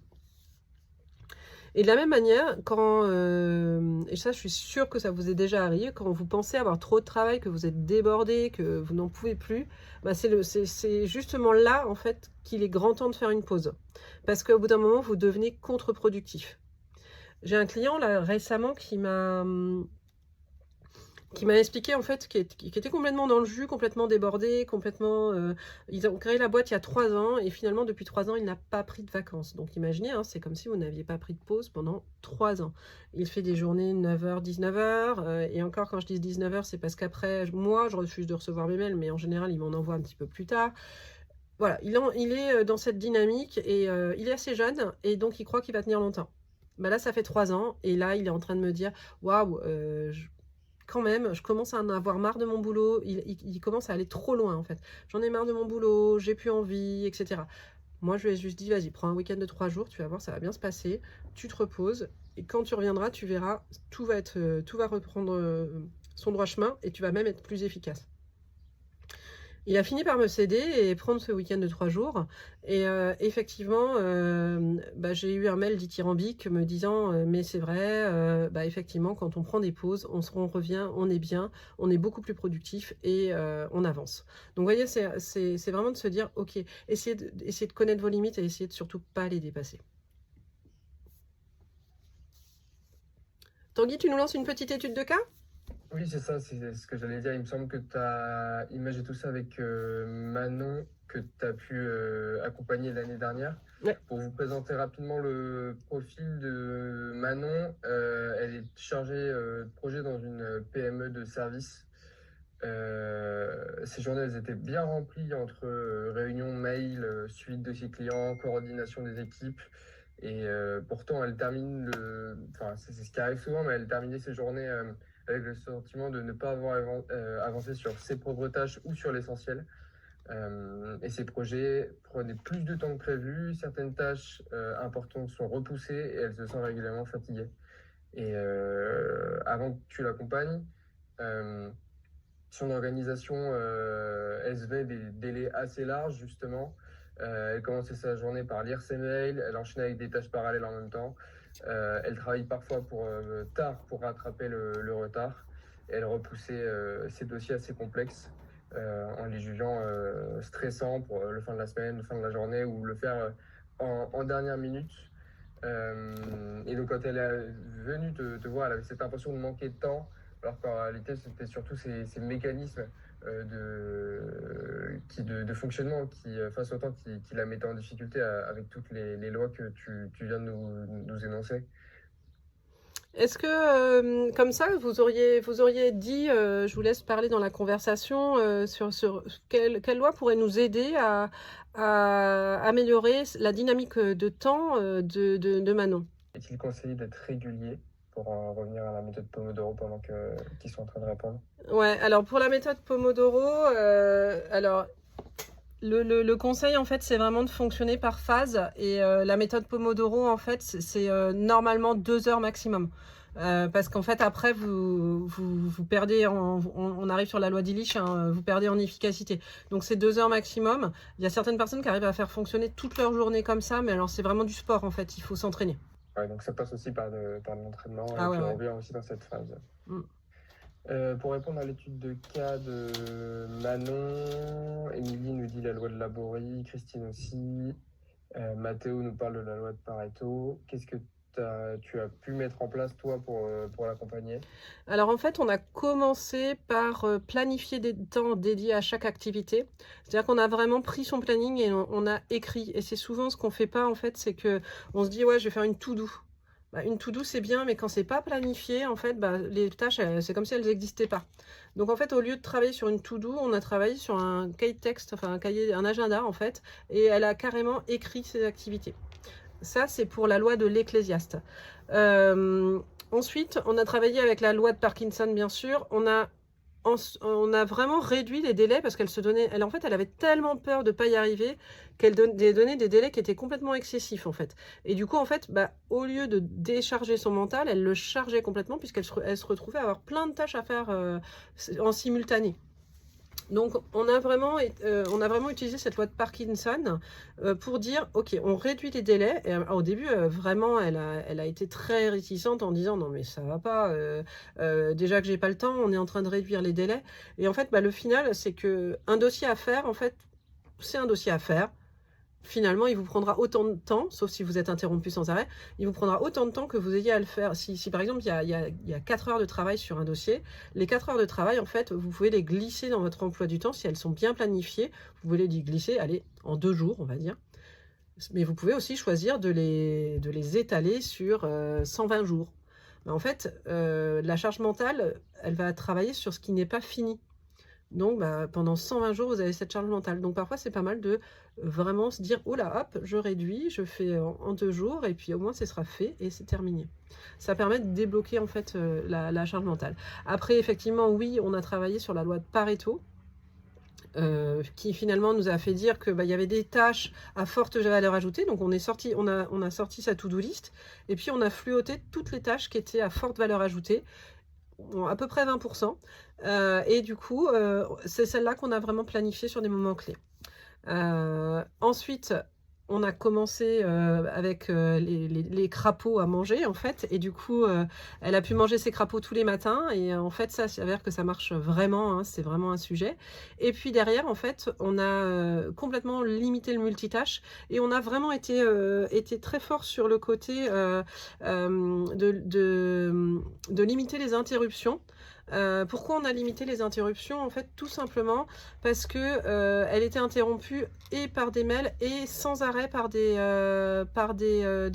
Et de la même manière, et ça je suis sûre que ça vous est déjà arrivé, quand vous pensez avoir trop de travail, que vous êtes débordé, que vous n'en pouvez plus, bah c'est justement là en fait qu'il est grand temps de faire une pause. Parce qu'au bout d'un moment, vous devenez contre-productif. J'ai un client là récemment qui m'a expliqué en fait qui était complètement dans le jus, complètement débordé, complètement. Ils ont créé la boîte il y a 3 ans et finalement depuis 3 ans il n'a pas pris de vacances. Donc imaginez, hein, c'est comme si vous n'aviez pas pris de pause pendant 3 ans. Il fait des journées 9h, 19h et encore quand je dis 19h, c'est parce qu'après moi je refuse de recevoir mes mails, mais en général il m'en envoie un petit peu plus tard. Voilà, il est dans cette dynamique et il est assez jeune et donc il croit qu'il va tenir longtemps. Bah là ça fait 3 ans et là il est en train de me dire waouh, quand même, je commence à en avoir marre de mon boulot. Il commence à aller trop loin, en fait. J'en ai marre de mon boulot, j'ai plus envie, etc. Moi, je lui ai juste dit, vas-y, prends un week-end de 3 jours, tu vas voir, ça va bien se passer. Tu te reposes. Et quand tu reviendras, tu verras, tout va reprendre son droit chemin et tu vas même être plus efficace. Il a fini par me céder et prendre ce week-end de 3 jours. Et effectivement, bah, j'ai eu un mail dithyrambique me disant mais c'est vrai, bah, effectivement, quand on prend des pauses, on revient, on est bien, on est beaucoup plus productif et on avance. Donc, vous voyez, c'est vraiment de se dire ok, essayez de connaître vos limites et essayez de surtout pas les dépasser. Tanguy, tu nous lances une petite étude de cas? Oui, c'est ça, c'est ce que j'allais dire. Il me semble que tu as imagé tout ça avec Manon, que tu as pu accompagner l'année dernière. Ouais. Pour vous présenter rapidement le profil de Manon, elle est chargée de projet dans une PME de service. Ces journées, elles étaient bien remplies entre réunions, mails, suivi de dossiers clients, coordination des équipes. Et pourtant, elle termine enfin, c'est ce qui arrive souvent, mais elle terminait ses journées avec le sentiment de ne pas avoir avancé sur ses propres tâches ou sur l'essentiel. Et ces projets prenaient plus de temps que prévu. Certaines tâches importantes sont repoussées et elle se sent régulièrement fatiguée. Et avant que tu l'accompagnes, euh, son organisation SV des délais assez larges, justement. Elle commençait sa journée par lire ses mails, elle enchaînait avec des tâches parallèles en même temps. Elle travaille parfois tard pour rattraper le retard. Et elle repoussait ses dossiers assez complexes en les jugeant stressants pour le fin de la semaine, le fin de la journée ou le faire en dernière minute. Et donc, quand elle est venue te voir, elle avait cette impression de manquer de temps, alors qu'en réalité, c'était surtout ces mécanismes de fonctionnement face au temps qui la mettaient en difficulté avec toutes les lois que tu viens de nous énoncer. Est-ce que, comme ça, vous auriez dit, je vous laisse parler dans la conversation, sur quelle loi pourrait nous aider à améliorer la dynamique de temps de Manon? Est-il conseillé d'être régulier pour en revenir à la méthode Pomodoro pendant qu'ils sont en train de répondre? Ouais, alors pour la méthode Pomodoro, alors le conseil, en fait, c'est vraiment de fonctionner par phase. Et la méthode Pomodoro, en fait, c'est normalement 2 heures maximum. Parce qu'en fait, après, vous perdez, on arrive sur la loi d'Illich, hein, vous perdez en efficacité. Donc, c'est 2 heures maximum. Il y a certaines personnes qui arrivent à faire fonctionner toute leur journée comme ça, mais alors, c'est vraiment du sport, en fait. Il faut s'entraîner. Ouais, donc ça passe aussi par l'entraînement et Ah ouais, puis on ouais. revient aussi dans cette phase. Mm. Pour répondre à l'étude de cas de Manon, Émilie nous dit la loi de Laborie, Christine aussi, Mathéo nous parle de la loi de Pareto. Qu'est-ce que tu as pu mettre en place, toi, pour l'accompagner? Alors en fait, on a commencé par planifier des temps dédiés à chaque activité. C'est-à-dire qu'on a vraiment pris son planning et on a écrit. Et c'est souvent ce qu'on fait pas en fait, c'est que on se dit ouais, je vais faire une to-do. Bah, une to-do c'est bien, mais quand c'est pas planifié, en fait, bah, les tâches, c'est comme si elles n'existaient pas. Donc en fait, au lieu de travailler sur une to-do, on a travaillé sur un cahier de texte, enfin un cahier, un agenda en fait, et elle a carrément écrit ses activités. Ça, c'est pour la loi de l'Ecclésiaste. Ensuite, on a travaillé avec la loi de Parkinson, bien sûr. On a vraiment réduit les délais parce qu'elle se donnait, en fait, elle avait tellement peur de ne pas y arriver qu'elle donnait des délais qui étaient complètement excessifs, en fait. Et du coup, en fait, bah, au lieu de décharger son mental, elle le chargeait complètement puisqu'elle se retrouvait à avoir plein de tâches à faire en simultané. Donc, on a vraiment utilisé cette loi de Parkinson pour dire, ok, on réduit les délais. Et, au début, vraiment, elle a été très réticente en disant, non mais ça va pas, déjà que j'ai pas le temps, on est en train de réduire les délais. Et en fait, bah, le final, c'est que un dossier à faire, en fait, c'est un dossier à faire. Finalement, il vous prendra autant de temps, sauf si vous êtes interrompu sans arrêt, il vous prendra autant de temps que vous ayez à le faire. Si par exemple, il y a 4 heures de travail sur un dossier, les 4 heures de travail, en fait, vous pouvez les glisser dans votre emploi du temps. Si elles sont bien planifiées, vous pouvez les glisser, allez, en 2 jours, on va dire. Mais vous pouvez aussi choisir de les étaler sur 120 jours. Mais en fait, la charge mentale, elle va travailler sur ce qui n'est pas fini. Donc, bah, pendant 120 jours, vous avez cette charge mentale. Donc, parfois, c'est pas mal de vraiment se dire, oh là, hop, je réduis, je fais en 2 jours, et puis au moins, ce sera fait et c'est terminé. Ça permet de débloquer, en fait, la charge mentale. Après, effectivement, oui, on a travaillé sur la loi de Pareto, qui finalement nous a fait dire que bah, y avait des tâches à forte valeur ajoutée. Donc, on a sorti sa to-do list, et puis on a fluoté toutes les tâches qui étaient à forte valeur ajoutée, à peu près 20%. Et du coup, c'est celle-là qu'on a vraiment planifiée sur des moments clés. Ensuite, on a commencé avec les crapauds à manger, en fait. Et du coup, elle a pu manger ses crapauds tous les matins. Et en fait, ça s'avère que ça marche vraiment, hein, c'est vraiment un sujet. Et puis derrière, en fait, on a complètement limité le multitâche. Et on a vraiment été très fort sur le côté de limiter les interruptions. Pourquoi on a limité les interruptions? En fait, tout simplement parce que elle était interrompue et par des mails et sans arrêt par des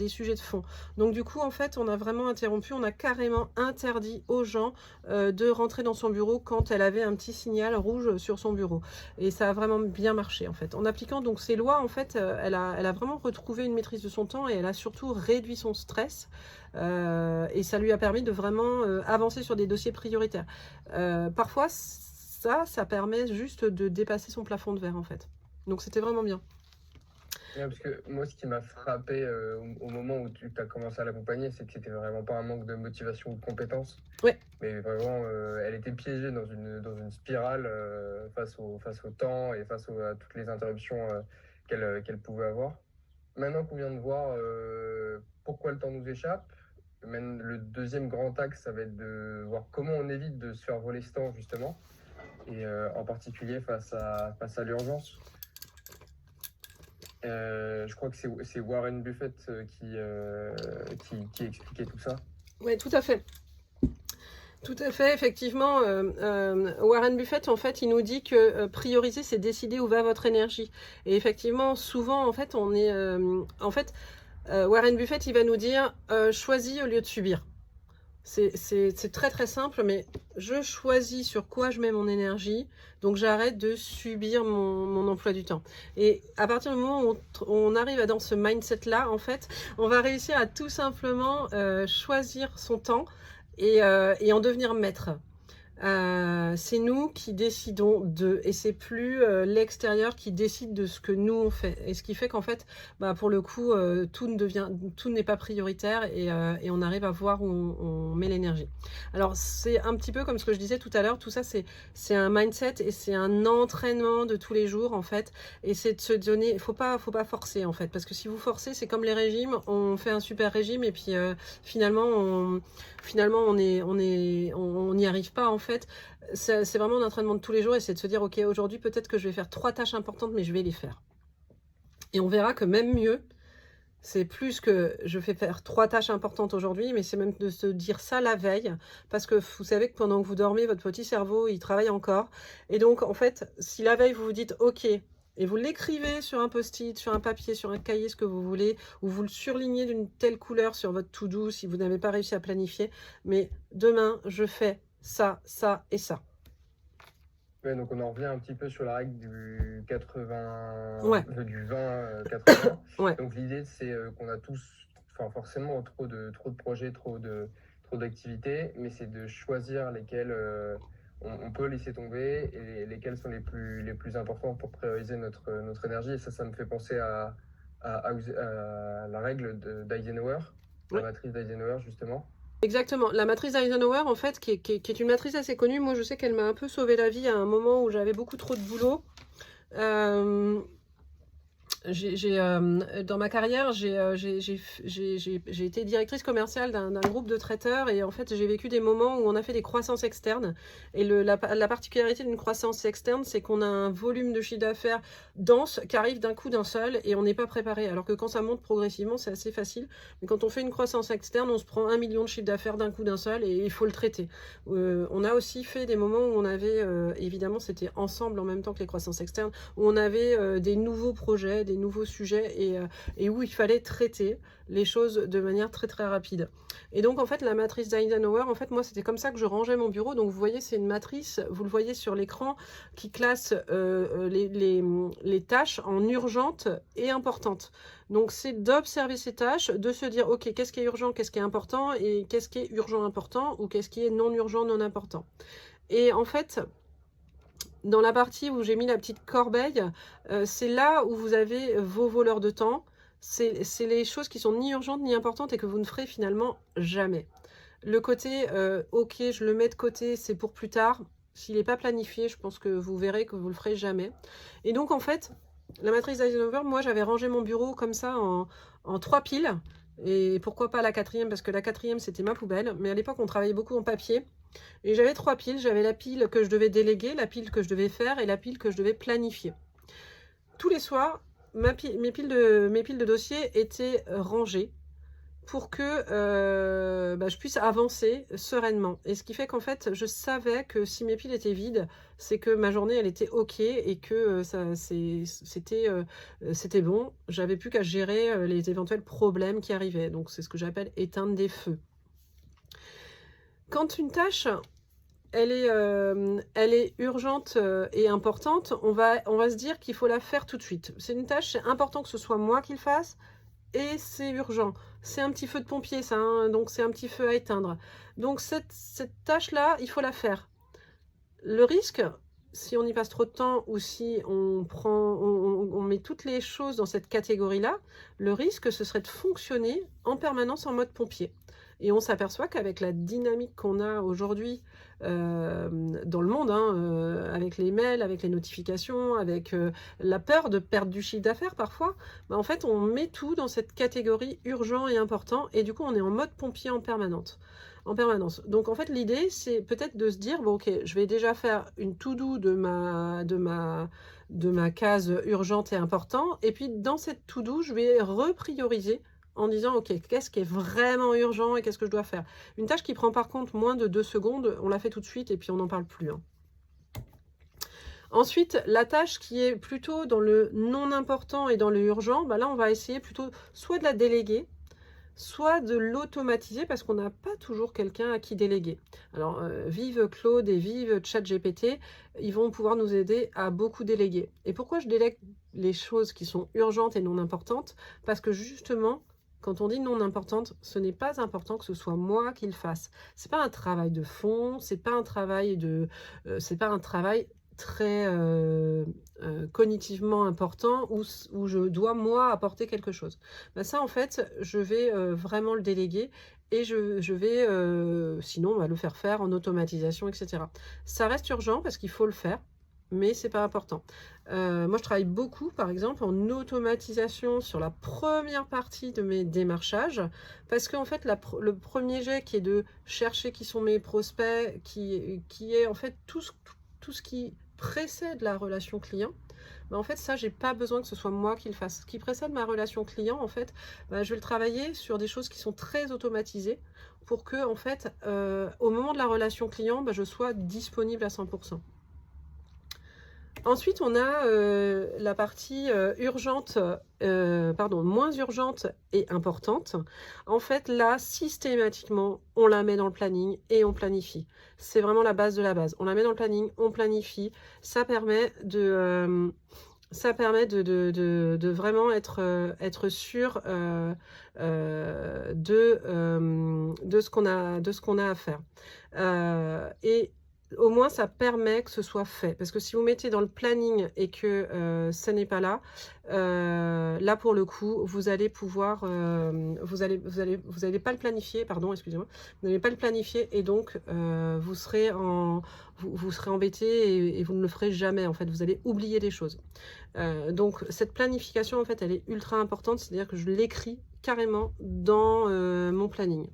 sujets de fond. Donc du coup, en fait, on a vraiment interrompu, on a carrément interdit aux gens de rentrer dans son bureau quand elle avait un petit signal rouge sur son bureau. Et ça a vraiment bien marché, en fait. En appliquant donc ces lois, en fait, elle a vraiment retrouvé une maîtrise de son temps et elle a surtout réduit son stress. Et ça lui a permis de vraiment avancer sur des dossiers prioritaires. Parfois, ça permet juste de dépasser son plafond de verre, en fait. Donc c'était vraiment bien. Ouais, parce que moi, ce qui m'a frappé au moment où tu as commencé à l'accompagner, c'est que c'était vraiment pas un manque de motivation ou de compétences, Ouais, mais vraiment, elle était piégée dans une spirale face au temps et à toutes les interruptions qu'elle pouvait avoir. Maintenant qu'on vient de voir pourquoi le temps nous échappe, même le deuxième grand axe, ça va être de voir comment on évite de se faire voler ce temps, justement, et en particulier face à l'urgence. Je crois que c'est Warren Buffett qui expliquait tout ça. ouais, tout à fait. Tout à fait, effectivement, Warren Buffett, en fait, il nous dit que prioriser, c'est décider où va votre énergie. Et effectivement, souvent, en fait, Warren Buffett, il va nous dire choisis au lieu de subir. C'est très très simple, mais je choisis sur quoi je mets mon énergie, donc j'arrête de subir mon emploi du temps. Et à partir du moment où on arrive dans ce mindset-là, en fait, on va réussir à tout simplement choisir son temps et en devenir maître. C'est nous qui décidons et c'est plus l'extérieur qui décide de ce que nous on fait. Et ce qui fait qu'en fait, bah, pour le coup, tout n'est pas prioritaire et on arrive à voir où on met l'énergie. Alors c'est un petit peu comme ce que je disais tout à l'heure, tout ça c'est un mindset et c'est un entraînement de tous les jours en fait. Et c'est de se donner, faut pas forcer en fait, parce que si vous forcez, c'est comme les régimes, on fait un super régime et puis finalement on n'y arrive pas en fait. C'est vraiment un entraînement de tous les jours et c'est de se dire ok, aujourd'hui peut-être que je vais faire 3 tâches importantes mais je vais les faire. Et on verra que même mieux, c'est plus que je fais faire 3 tâches importantes aujourd'hui, mais c'est même de se dire ça la veille, parce que vous savez que pendant que vous dormez, votre petit cerveau, il travaille encore. Et donc, en fait, si la veille, vous vous dites ok, et vous l'écrivez sur un post-it, sur un papier, sur un cahier, ce que vous voulez, ou vous le surlignez d'une telle couleur sur votre to-do si vous n'avez pas réussi à planifier, mais demain, je fais ça, ça et ça. Ouais, donc on en revient un petit peu sur la règle du 80, Ouais, du 20-80. ouais. Donc l'idée, c'est qu'on a tous, enfin forcément, trop de projets, trop d'activités, mais c'est de choisir lesquels on peut laisser tomber et lesquels sont les plus importants pour prioriser notre énergie. Et ça me fait penser à la règle d'Eisenhower, la Ouais. matrice d'Eisenhower, justement. Exactement. La matrice d'Eisenhower, en fait, qui est une matrice assez connue, moi je sais qu'elle m'a un peu sauvé la vie à un moment où j'avais beaucoup trop de boulot. Euh, dans ma carrière, j'ai été directrice commerciale d'un groupe de traiteurs et en fait, j'ai vécu des moments où on a fait des croissances externes. Et la particularité d'une croissance externe, c'est qu'on a un volume de chiffre d'affaires dense qui arrive d'un coup d'un seul et on n'est pas préparé. Alors que quand ça monte progressivement, c'est assez facile. Mais quand on fait une croissance externe, on se prend 1 million de chiffre d'affaires d'un coup d'un seul et il faut le traiter. On a aussi fait des moments où on avait, évidemment, c'était ensemble en même temps que les croissances externes, où on avait des nouveaux projets, des nouveaux sujets et où il fallait traiter les choses de manière très très rapide. Et donc en fait la matrice d'Eisenhower, en fait moi c'était comme ça que je rangeais mon bureau. Donc vous voyez c'est une matrice, vous le voyez sur l'écran, qui classe les tâches en urgentes et importantes. Donc c'est d'observer ces tâches, de se dire ok qu'est-ce qui est urgent, qu'est-ce qui est important et qu'est-ce qui est urgent important ou qu'est-ce qui est non urgent non important. Et en fait dans la partie où j'ai mis la petite corbeille, c'est là où vous avez vos voleurs de temps. C'est les choses qui sont ni urgentes ni importantes et que vous ne ferez finalement jamais. Le côté, ok, je le mets de côté, c'est pour plus tard. S'il n'est pas planifié, je pense que vous verrez que vous le ferez jamais. Et donc, en fait, la matrice d'Eisenhower, moi, j'avais rangé mon bureau comme ça en 3 piles. Et pourquoi pas la quatrième, parce que la quatrième, c'était ma poubelle. Mais à l'époque, on travaillait beaucoup en papier. Et j'avais 3 piles. J'avais la pile que je devais déléguer, la pile que je devais faire et la pile que je devais planifier. Tous les soirs, mes piles de dossiers étaient rangées. pour que je puisse avancer sereinement. Et ce qui fait qu'en fait, je savais que si mes piles étaient vides, c'est que ma journée, elle était OK et que c'était bon. J'avais plus qu'à gérer les éventuels problèmes qui arrivaient. Donc, c'est ce que j'appelle éteindre des feux. Quand une tâche, elle est urgente et importante, on va se dire qu'il faut la faire tout de suite. C'est une tâche, c'est important que ce soit moi qui le fasse. Et c'est urgent. C'est un petit feu de pompier, ça, hein, donc c'est un petit feu à éteindre. Donc cette tâche-là, il faut la faire. Le risque, si on y passe trop de temps ou si on met toutes les choses dans cette catégorie-là, le risque, ce serait de fonctionner en permanence en mode pompier. Et on s'aperçoit qu'avec la dynamique qu'on a aujourd'hui dans le monde, hein, avec les mails, avec les notifications, avec la peur de perdre du chiffre d'affaires parfois, en fait, on met tout dans cette catégorie urgent et important, et du coup, on est en mode pompier en permanence. Donc, en fait, l'idée, c'est peut-être de se dire, bon, ok, je vais déjà faire une to-do de ma case urgente et important, et puis dans cette to-do, je vais reprioriser en disant, ok, qu'est-ce qui est vraiment urgent et qu'est-ce que je dois faire. Une tâche qui prend par contre moins de 2 secondes, on la fait tout de suite et puis on n'en parle plus. Hein. Ensuite, la tâche qui est plutôt dans le non important et dans le urgent, là, on va essayer plutôt soit de la déléguer, soit de l'automatiser parce qu'on n'a pas toujours quelqu'un à qui déléguer. Alors, vive Claude et vive ChatGPT, ils vont pouvoir nous aider à beaucoup déléguer. Et pourquoi je délègue les choses qui sont urgentes et non importantes? Parce que justement, quand on dit non importante, ce n'est pas important que ce soit moi qui le fasse. C'est pas un travail de fond, c'est pas un travail très cognitivement important où je dois moi apporter quelque chose. Ça en fait je vais vraiment le déléguer et je vais sinon le faire en automatisation, etc. Ça reste urgent parce qu'il faut le faire, mais c'est pas important. Moi je travaille beaucoup par exemple en automatisation sur la première partie de mes démarchages parce qu'en fait le premier jet qui est de chercher qui sont mes prospects, qui est en fait tout ce qui précède la relation client, en fait ça j'ai pas besoin que ce soit moi qui le fasse. Ce qui précède ma relation client, en fait je vais le travailler sur des choses qui sont très automatisées pour que en fait au moment de la relation client je sois disponible à 100%. Ensuite, on a la partie moins urgente et importante. En fait, là, systématiquement, on la met dans le planning et on planifie. C'est vraiment la base de la base. On la met dans le planning, on planifie. Ça permet de vraiment être sûr de ce qu'on a à faire. Et au moins ça permet que ce soit fait, parce que si vous mettez dans le planning et que ça n'est pas là, là pour le coup vous allez pouvoir vous allez pas le planifier, pardon, excusez-moi, vous n'allez pas le planifier et donc vous serez embêté et vous ne le ferez jamais, en fait vous allez oublier des choses. Donc cette planification en fait elle est ultra importante, c'est-à-dire que je l'écris carrément dans mon planning.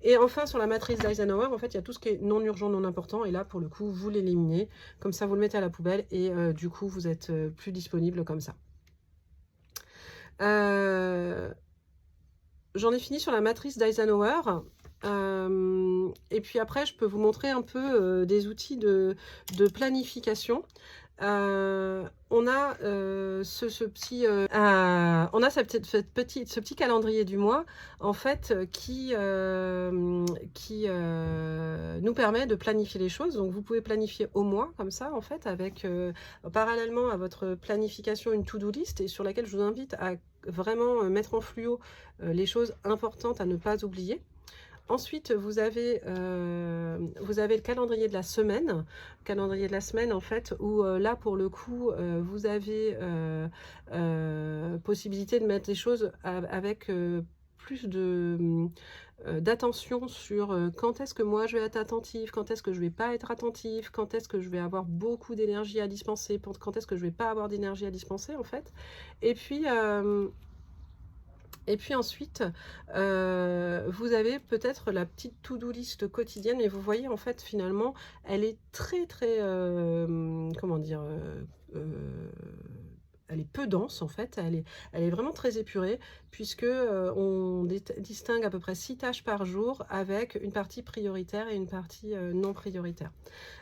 Et enfin, sur la matrice d'Eisenhower, en fait, il y a tout ce qui est non urgent, non important. Et là, pour le coup, vous l'éliminez. Comme ça, vous le mettez à la poubelle. Et du coup, vous êtes plus disponible comme ça. J'en ai fini sur la matrice d'Eisenhower. Et puis après, je peux vous montrer un peu des outils de planification. On a ce petit calendrier du mois en fait qui nous permet de planifier les choses. Donc vous pouvez planifier au mois comme ça en fait avec parallèlement à votre planification une to-do list et sur laquelle je vous invite à vraiment mettre en fluo les choses importantes à ne pas oublier. Ensuite, vous avez le calendrier de la semaine. Calendrier de la semaine, en fait, où là, pour le coup, vous avez possibilité de mettre les choses avec plus d'attention sur quand est-ce que moi je vais être attentive, quand est-ce que je vais pas être attentive, quand est-ce que je vais avoir beaucoup d'énergie à dispenser, quand est-ce que je vais pas avoir d'énergie à dispenser, en fait. Et puis ensuite, vous avez peut-être la petite to-do list quotidienne et vous voyez en fait finalement elle est très comment dire, elle est peu dense en fait, elle est vraiment très épurée puisque on distingue à peu près 6 tâches par jour avec une partie prioritaire et une partie non prioritaire.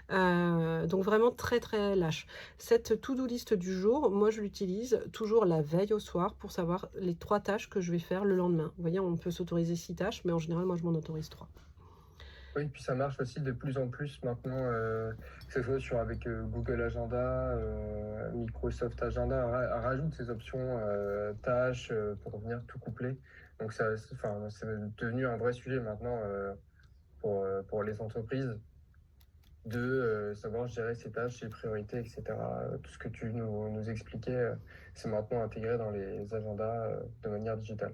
Donc vraiment très très lâche. Cette to-do list du jour, moi je l'utilise toujours la veille au soir pour savoir les 3 tâches que je vais faire le lendemain. Vous voyez, on peut s'autoriser 6 tâches, mais en général, moi je m'en autorise 3. Oui, puis ça marche aussi de plus en plus maintenant, que ce soit avec Google Agenda, Microsoft Agenda, rajoute ces options tâches pour venir tout coupler. Donc enfin, c'est devenu un vrai sujet maintenant pour les entreprises de savoir gérer ses tâches, ses priorités, etc. Tout ce que tu nous expliquais, c'est maintenant intégré dans les agendas de manière digitale.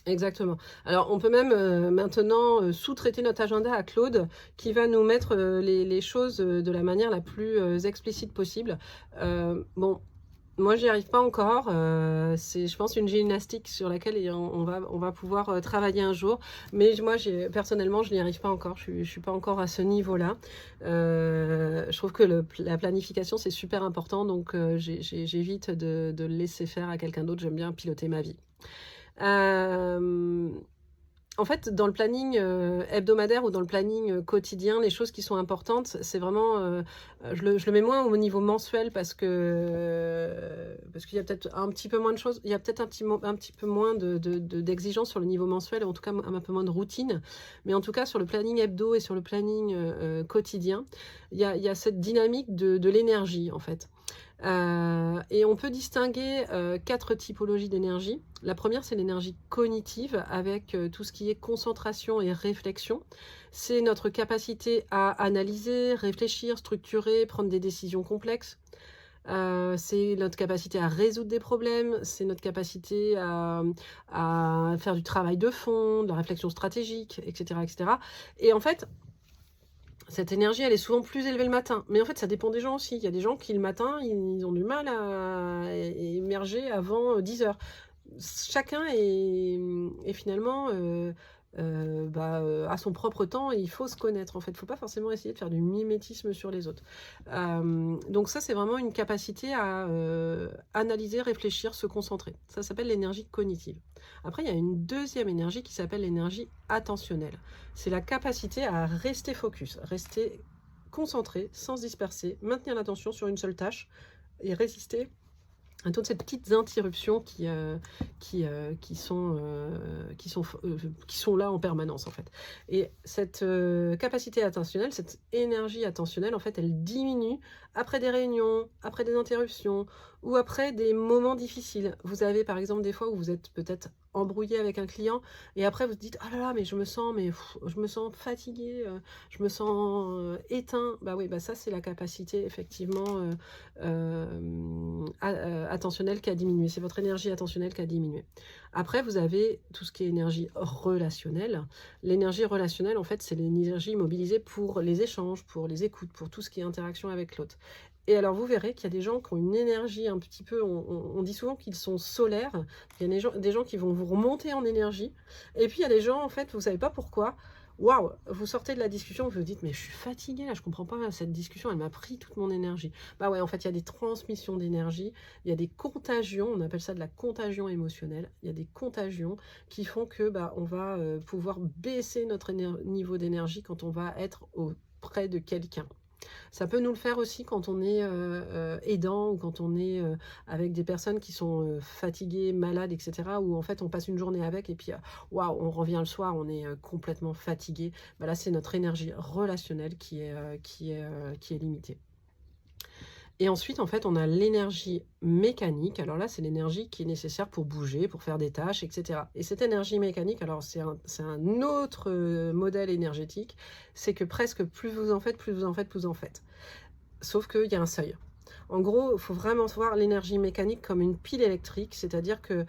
Exactement. Alors, on peut même maintenant sous-traiter notre agenda à Claude qui va nous mettre les choses de la manière la plus explicite possible. Bon, moi, j'y arrive pas encore. C'est, je pense, une gymnastique sur laquelle on va pouvoir travailler un jour. Mais moi, personnellement, je n'y arrive pas encore. Je suis pas encore à ce niveau-là. Je trouve que la planification, c'est super important. Donc, j'évite de le laisser faire à quelqu'un d'autre. J'aime bien piloter ma vie. Euh, En fait, dans le planning hebdomadaire ou dans le planning quotidien, les choses qui sont importantes, c'est vraiment, je le mets moins au niveau mensuel parce qu'il y a peut-être un petit peu moins de choses, il y a peut-être un petit peu moins d'exigences sur le niveau mensuel, en tout cas un peu moins de routine. Mais en tout cas, sur le planning hebdo et sur le planning quotidien, il y a cette dynamique de l'énergie, en fait. Et on peut distinguer 4 typologies d'énergie. La première, c'est l'énergie cognitive avec tout ce qui est concentration et réflexion. C'est notre capacité à analyser, réfléchir, structurer, prendre des décisions complexes. C'est notre capacité à résoudre des problèmes, c'est notre capacité à faire du travail de fond, de la réflexion stratégique, etc., etc. Et en fait, cette énergie, elle est souvent plus élevée le matin. Mais en fait, ça dépend des gens aussi. Il y a des gens qui, le matin, ils ont du mal à émerger avant 10 heures. Chacun est finalement à son propre temps et il faut se connaître. En fait, il ne faut pas forcément essayer de faire du mimétisme sur les autres. Donc ça, c'est vraiment une capacité à analyser, réfléchir, se concentrer. Ça s'appelle l'énergie cognitive. Après, il y a une deuxième énergie qui s'appelle l'énergie attentionnelle. C'est la capacité à rester focus, rester concentré, sans se disperser, maintenir l'attention sur une seule tâche et résister à toutes ces petites interruptions qui sont là en permanence, en fait. Et cette capacité attentionnelle, cette énergie attentionnelle, en fait, elle diminue après des réunions, après des interruptions ou après des moments difficiles. Vous avez, par exemple, des fois où vous êtes peut-être embrouillé avec un client et après vous dites « Oh là là, mais je me sens fatigué, je me sens éteint. » Bah oui, bah ça, c'est la capacité, effectivement, attentionnelle qui a diminué. C'est votre énergie attentionnelle qui a diminué. Après, vous avez tout ce qui est énergie relationnelle. L'énergie relationnelle, en fait, c'est l'énergie mobilisée pour les échanges, pour les écoutes, pour tout ce qui est interaction avec l'autre. Et alors, vous verrez qu'il y a des gens qui ont une énergie un petit peu... On dit souvent qu'ils sont solaires. Il y a des gens qui vont vous remonter en énergie. Et puis, il y a des gens, en fait, vous ne savez pas pourquoi. Waouh, vous sortez de la discussion, vous vous dites, mais je suis fatiguée là, je comprends pas, cette discussion, elle m'a pris toute mon énergie. Bah ouais, en fait, il y a des transmissions d'énergie, il y a des contagions, on appelle ça de la contagion émotionnelle. Il y a des contagions qui font que on va pouvoir baisser notre niveau d'énergie quand on va être auprès de quelqu'un. Ça peut nous le faire aussi quand on est aidant ou quand on est avec des personnes qui sont fatiguées, malades, etc. Où en fait on passe une journée avec et puis waouh, on revient le soir, on est complètement fatigué. Bah là, c'est notre énergie relationnelle qui est limitée. Et ensuite, en fait, on a l'énergie mécanique. Alors là, c'est l'énergie qui est nécessaire pour bouger, pour faire des tâches, etc. Et cette énergie mécanique, alors c'est un autre modèle énergétique, c'est que presque plus vous en faites, plus vous en faites, plus vous en faites. Sauf qu'il y a un seuil. En gros, il faut vraiment voir l'énergie mécanique comme une pile électrique, c'est-à-dire que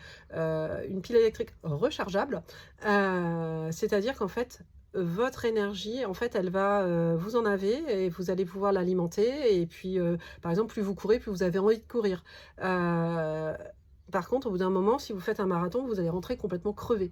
une pile électrique rechargeable, c'est-à-dire qu'en fait, votre énergie, en fait, elle va, vous en avez et vous allez pouvoir l'alimenter. Et puis, par exemple, plus vous courez, plus vous avez envie de courir. Par contre, au bout d'un moment, si vous faites un marathon, vous allez rentrer complètement crevé.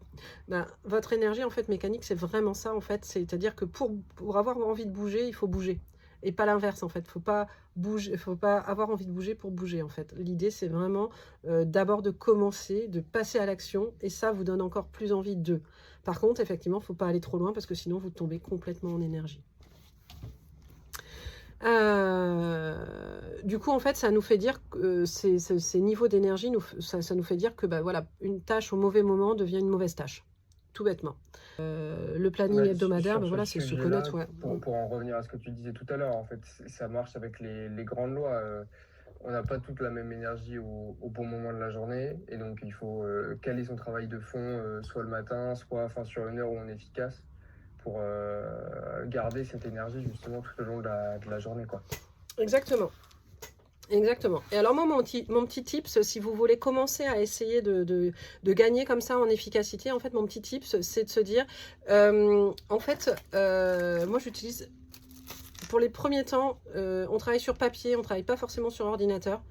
Votre énergie, en fait, mécanique, c'est vraiment ça, en fait. C'est-à-dire que pour avoir envie de bouger, il faut bouger. et pas l'inverse en fait. Faut pas bouger, faut pas avoir envie de bouger pour bouger en fait. L'idée c'est vraiment d'abord de commencer, de passer à l'action et ça vous donne encore plus envie d'eux. Par contre, effectivement, faut pas aller trop loin parce que sinon vous tombez complètement en énergie. Du coup, en fait, ça nous fait dire que ces niveaux d'énergie, ça nous fait dire que bah, voilà, une tâche au mauvais moment devient une mauvaise tâche, tout bêtement. Le planning Ouais, hebdomadaire, sur bah, ce voilà, c'est se connaître. sujet-là, Ouais. pour en revenir à ce que tu disais tout à l'heure, en fait, ça marche avec les grandes lois. On n'a pas toute la même énergie au bon moment de la journée, et donc il faut caler son travail de fond, soit le matin, soit enfin, sur une heure où on est efficace, pour garder cette énergie justement tout au long de la journée, quoi. Exactement. Exactement. Et alors moi, mon petit tips, si vous voulez commencer à essayer de gagner comme ça en efficacité, en fait, mon petit tips, c'est de se dire, en fait, moi, j'utilise, pour les premiers temps, on travaille sur papier, on ne travaille pas forcément sur ordinateur.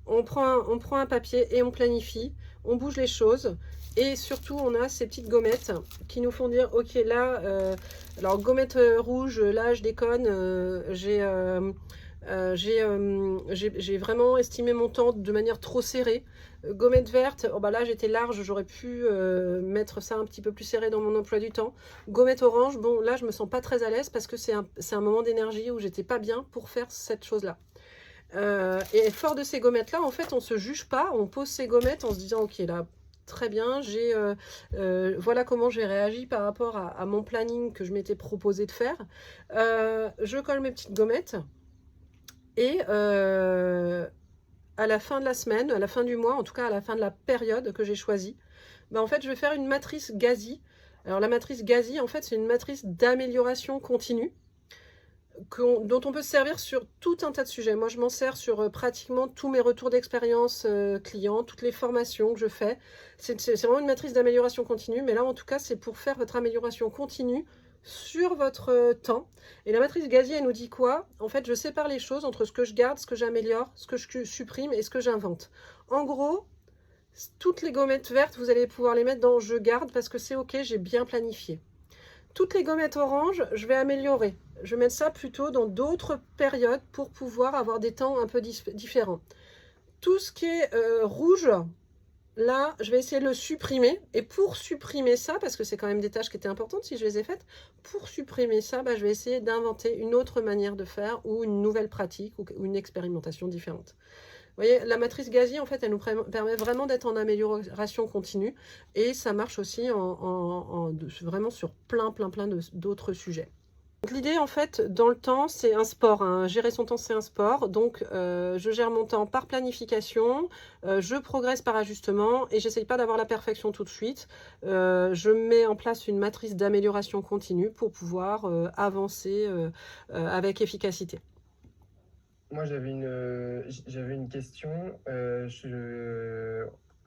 On prend un papier et on planifie, on bouge les choses. Et surtout, on a ces petites gommettes qui nous font dire, ok, là, alors gommette rouge, là, je déconne, j'ai vraiment estimé mon temps de manière trop serrée. Gommette verte, oh bah là j'étais large, j'aurais pu mettre ça un petit peu plus serré dans mon emploi du temps. Gommette orange, bon là je me sens pas très à l'aise parce que c'est un moment d'énergie où j'étais pas bien pour faire cette chose-là. Et fort de ces gommettes-là, en fait, on se juge pas, on pose ces gommettes en se disant, ok, là, très bien, voilà comment j'ai réagi par rapport à mon planning que je m'étais proposé de faire. Je colle mes petites gommettes et à la fin de la semaine, à la fin du mois, en tout cas à la fin de la période que j'ai choisie, ben, en fait, je vais faire une matrice Gazi. Alors la matrice Gazi, en fait, c'est une matrice d'amélioration continue dont on peut se servir sur tout un tas de sujets. Moi, je m'en sers sur pratiquement tous mes retours d'expérience clients, toutes les formations que je fais. C'est vraiment une matrice d'amélioration continue, mais là, en tout cas, c'est pour faire votre amélioration continue sur votre temps. Et la matrice Gazi, elle nous dit quoi? En fait, je sépare les choses entre ce que je garde, ce que j'améliore, ce que je supprime et ce que j'invente. En gros, toutes les gommettes vertes, vous allez pouvoir les mettre dans je garde parce que c'est ok, j'ai bien planifié. Toutes les gommettes oranges, je vais améliorer. Je vais mettre ça plutôt dans d'autres périodes pour pouvoir avoir des temps un peu différents. Tout ce qui est rouge, là, je vais essayer de le supprimer. Et pour supprimer ça, parce que c'est quand même des tâches qui étaient importantes si je les ai faites, pour supprimer ça, bah, je vais essayer d'inventer une autre manière de faire ou une nouvelle pratique ou une expérimentation différente. Vous voyez, la matrice Gazi, en fait, elle nous permet vraiment d'être en amélioration continue et ça marche aussi vraiment sur plein d'autres sujets. L'idée, en fait, dans le temps, c'est un sport. Hein. Gérer son temps, c'est un sport. Donc, je gère mon temps par planification, je progresse par ajustement et j'essaye pas d'avoir la perfection tout de suite. Je mets en place une matrice d'amélioration continue pour pouvoir avancer avec efficacité. Moi, j'avais une question.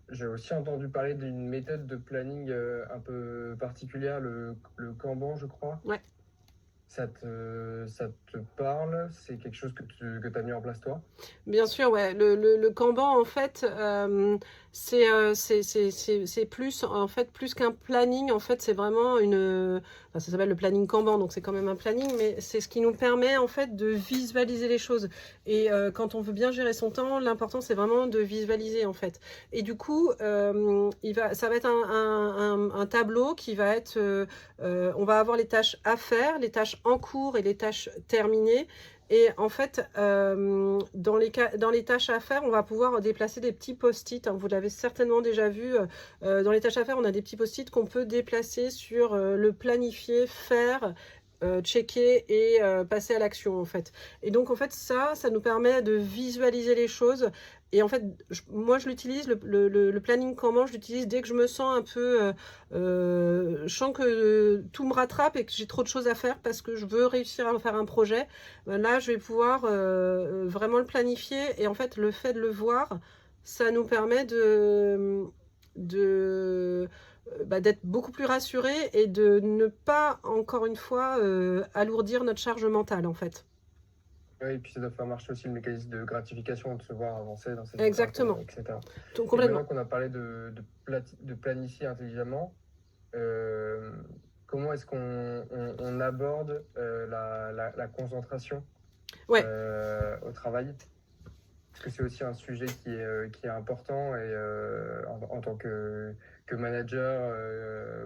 J'ai aussi entendu parler d'une méthode de planning un peu particulière, le Kanban, je crois. Ouais. Ça te parle? C'est quelque chose que tu as mis en place, toi? Bien sûr, ouais. Le Kanban, en fait, c'est plus, en fait, plus qu'un planning. En fait, c'est vraiment enfin, ça s'appelle le planning Kanban, donc c'est quand même un planning, mais c'est ce qui nous permet, en fait, de visualiser les choses. Et quand on veut bien gérer son temps, l'important, c'est vraiment de visualiser, en fait. Et du coup, ça va être un tableau qui va être... on va avoir les tâches à faire, les tâches en cours et les tâches terminées. Et en fait, dans les tâches à faire, on va pouvoir déplacer des petits post-it. Hein, vous l'avez certainement déjà vu. Dans les tâches à faire, on a des petits post-it qu'on peut déplacer sur le planifier, faire, checker et passer à l'action en fait. Et donc en fait ça nous permet de visualiser les choses. Et en fait, moi je l'utilise, le planning Kanban, je l'utilise dès que je me sens un peu, je sens que tout me rattrape et que j'ai trop de choses à faire parce que je veux réussir à faire un projet. Là, je vais pouvoir vraiment le planifier et en fait, le fait de le voir, ça nous permet d'être beaucoup plus rassuré et de ne pas, encore une fois, alourdir notre charge mentale, en fait. Oui, et puis ça doit faire marcher aussi le mécanisme de gratification, de se voir avancer dans ses étapes, Exactement. etc. Donc, Et complètement. maintenant qu'on a parlé de planifier intelligemment, comment est-ce qu'on aborde la concentration Ouais. au travail. Parce que c'est aussi un sujet qui est important et en tant que manager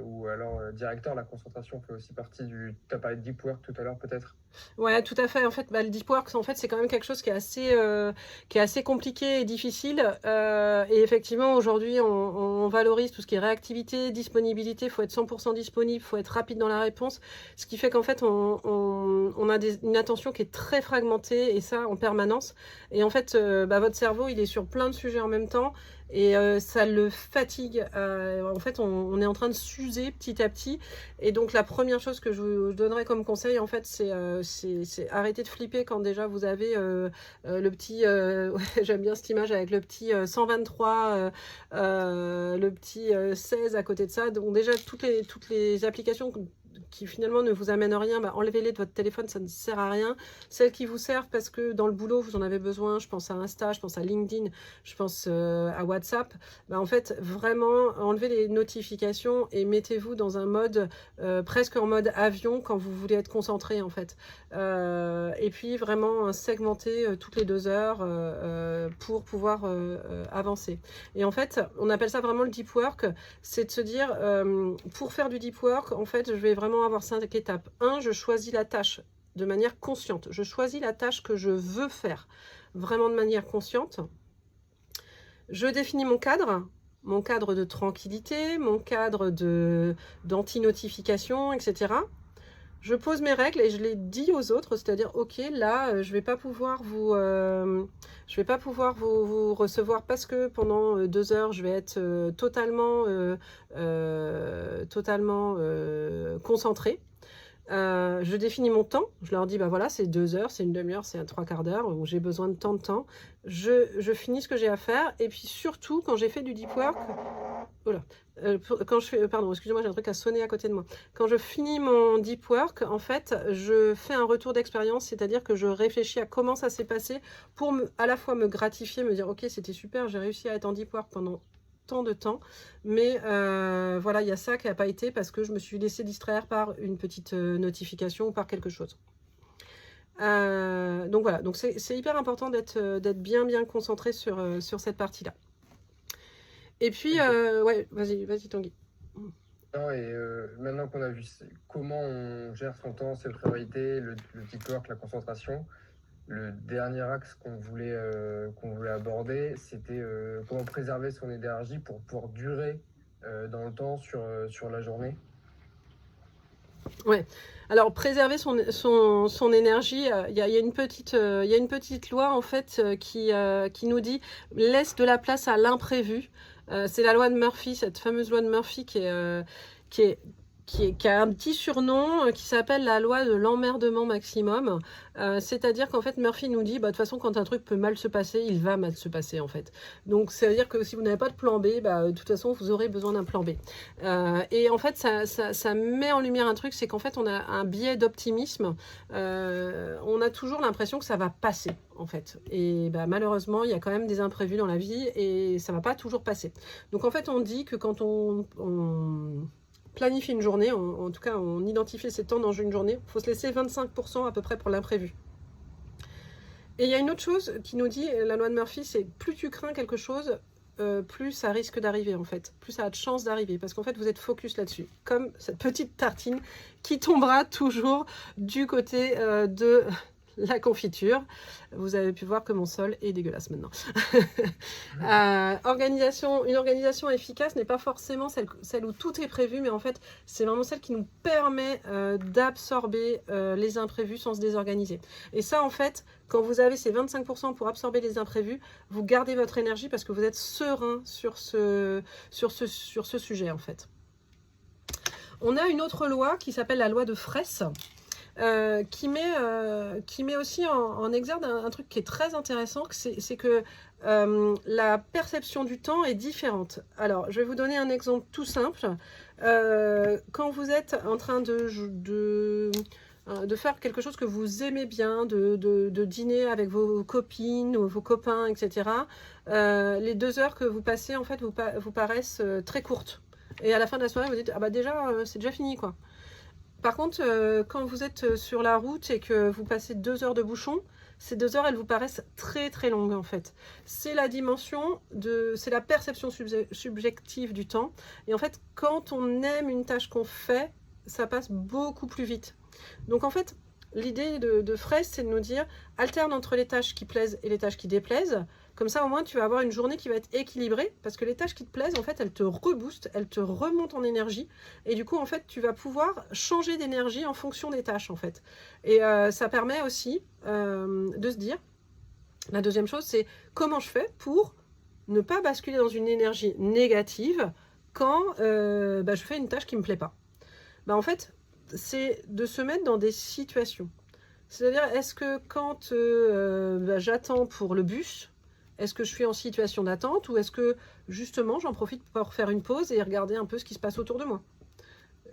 ou alors directeur, la concentration fait aussi partie du... Tu as parlé de deep work tout à l'heure peut-être? Ouais, tout à fait. En fait, bah, le deep work, en fait, c'est quand même quelque chose qui est assez compliqué et difficile. Et effectivement, aujourd'hui, on valorise tout ce qui est réactivité, disponibilité. Il faut être 100% disponible, il faut être rapide dans la réponse. Ce qui fait qu'en fait, on a une attention qui est très fragmentée et ça en permanence. Et en fait, bah, votre cerveau, il est sur plein de sujets en même temps. Et ça le fatigue. En fait, on est en train de s'user petit à petit. Et donc, la première chose que je vous donnerais comme conseil, en fait, c'est arrêter de flipper quand déjà vous avez le petit, ouais, j'aime bien cette image avec le petit 123, le petit 16 à côté de ça. Donc déjà, toutes les applications qui finalement ne vous amènent rien, bah, enlevez-les de votre téléphone, ça ne sert à rien. Celles qui vous servent parce que dans le boulot, vous en avez besoin, je pense à Insta, je pense à LinkedIn, je pense à WhatsApp, bah, en fait, vraiment, enlevez les notifications et mettez-vous dans un mode presque en mode avion quand vous voulez être concentré en fait. Et puis vraiment segmenter toutes les 2 heures pour pouvoir avancer. Et en fait, on appelle ça vraiment le deep work, c'est de se dire, pour faire du deep work, en fait, je vais vraiment avoir 5 étapes. 1, je choisis la tâche de manière consciente. Je choisis la tâche que je veux faire, vraiment de manière consciente. Je définis mon cadre de tranquillité, mon cadre d'anti-notification, etc. Je pose mes règles et je les dis aux autres, c'est-à-dire, ok, là, je vais pas pouvoir vous recevoir parce que pendant 2 heures, je vais être totalement concentrée. Je définis mon temps, je leur dis, bah voilà, c'est 2 heures, c'est une demi-heure, c'est un 3/4 d'heure, où j'ai besoin de tant de temps. Je finis ce que j'ai à faire, et puis surtout, quand j'ai fait du deep work, voilà, quand je fais, pardon, excusez-moi, j'ai un truc à sonner à côté de moi. Quand je finis mon deep work, en fait, je fais un retour d'expérience, c'est-à-dire que je réfléchis à comment ça s'est passé pour à la fois me gratifier, me dire, ok, c'était super, j'ai réussi à être en deep work pendant tant de temps, mais voilà, il y a ça qui n'a pas été parce que je me suis laissée distraire par une petite notification ou par quelque chose. Donc voilà, donc c'est hyper important d'être bien concentré sur cette partie-là. Et puis, Ok. ouais, vas-y Tanguy. Non, et maintenant qu'on a vu comment on gère son temps, ses priorités, le deep work, la concentration, le dernier axe qu'on voulait aborder, c'était comment préserver son énergie pour pouvoir durer dans le temps sur la journée. Ouais. Alors, préserver son énergie, il y a une petite loi, en fait, qui nous dit « laisse de la place à l'imprévu ». C'est la loi de Murphy, cette fameuse loi de Murphy qui est, qui a un petit surnom qui s'appelle la loi de l'emmerdement maximum. C'est-à-dire qu'en fait, Murphy nous dit, bah, de toute façon, quand un truc peut mal se passer, il va mal se passer, en fait. Donc, ça veut dire que si vous n'avez pas de plan B, bah, de toute façon, vous aurez besoin d'un plan B. Et en fait, ça met en lumière un truc, c'est qu'en fait, on a un biais d'optimisme. On a toujours l'impression que ça va passer, en fait. Et bah, malheureusement, il y a quand même des imprévus dans la vie et ça va pas toujours passer. Donc, en fait, on dit que quand on planifie une journée, en tout cas, on identifie ses temps dans une journée, il faut se laisser 25% à peu près pour l'imprévu. Et il y a une autre chose qui nous dit, la loi de Murphy, c'est plus tu crains quelque chose, plus ça risque d'arriver en fait, plus ça a de chances d'arriver, parce qu'en fait vous êtes focus là-dessus, comme cette petite tartine qui tombera toujours du côté de la confiture. Vous avez pu voir que mon sol est dégueulasse maintenant. Une organisation efficace n'est pas forcément celle où tout est prévu, mais en fait c'est vraiment celle qui nous permet d'absorber les imprévus sans se désorganiser. Et ça en fait, quand vous avez ces 25% pour absorber les imprévus, vous gardez votre énergie parce que vous êtes serein sur ce sujet en fait. On a une autre loi qui s'appelle la loi de Fraisse, qui met aussi en exergue un truc qui est très intéressant, c'est que la perception du temps est différente. Alors, je vais vous donner un exemple tout simple. Quand vous êtes en train de faire quelque chose que vous aimez bien, de dîner avec vos copines ou vos copains, etc., les 2 heures que vous passez, en fait, vous paraissent très courtes. Et à la fin de la soirée, vous dites, ah bah déjà, c'est déjà fini, quoi. Par contre, quand vous êtes sur la route et que vous passez 2 heures de bouchon, ces 2 heures, elles vous paraissent très très longues en fait. C'est la dimension c'est la perception subjective du temps. Et en fait, quand on aime une tâche qu'on fait, ça passe beaucoup plus vite. Donc en fait, l'idée de Fraisse, c'est de nous dire, alterne entre les tâches qui plaisent et les tâches qui déplaisent. Comme ça, au moins, tu vas avoir une journée qui va être équilibrée, parce que les tâches qui te plaisent, en fait, elles te reboostent, elles te remontent en énergie, et du coup, en fait, tu vas pouvoir changer d'énergie en fonction des tâches, en fait. Et ça permet aussi de se dire, la deuxième chose, c'est comment je fais pour ne pas basculer dans une énergie négative quand je fais une tâche qui ne me plaît pas. En fait, c'est de se mettre dans des situations. C'est-à-dire, est-ce que quand j'attends pour le bus, est-ce que je suis en situation d'attente ou est-ce que justement j'en profite pour faire une pause et regarder un peu ce qui se passe autour de moi?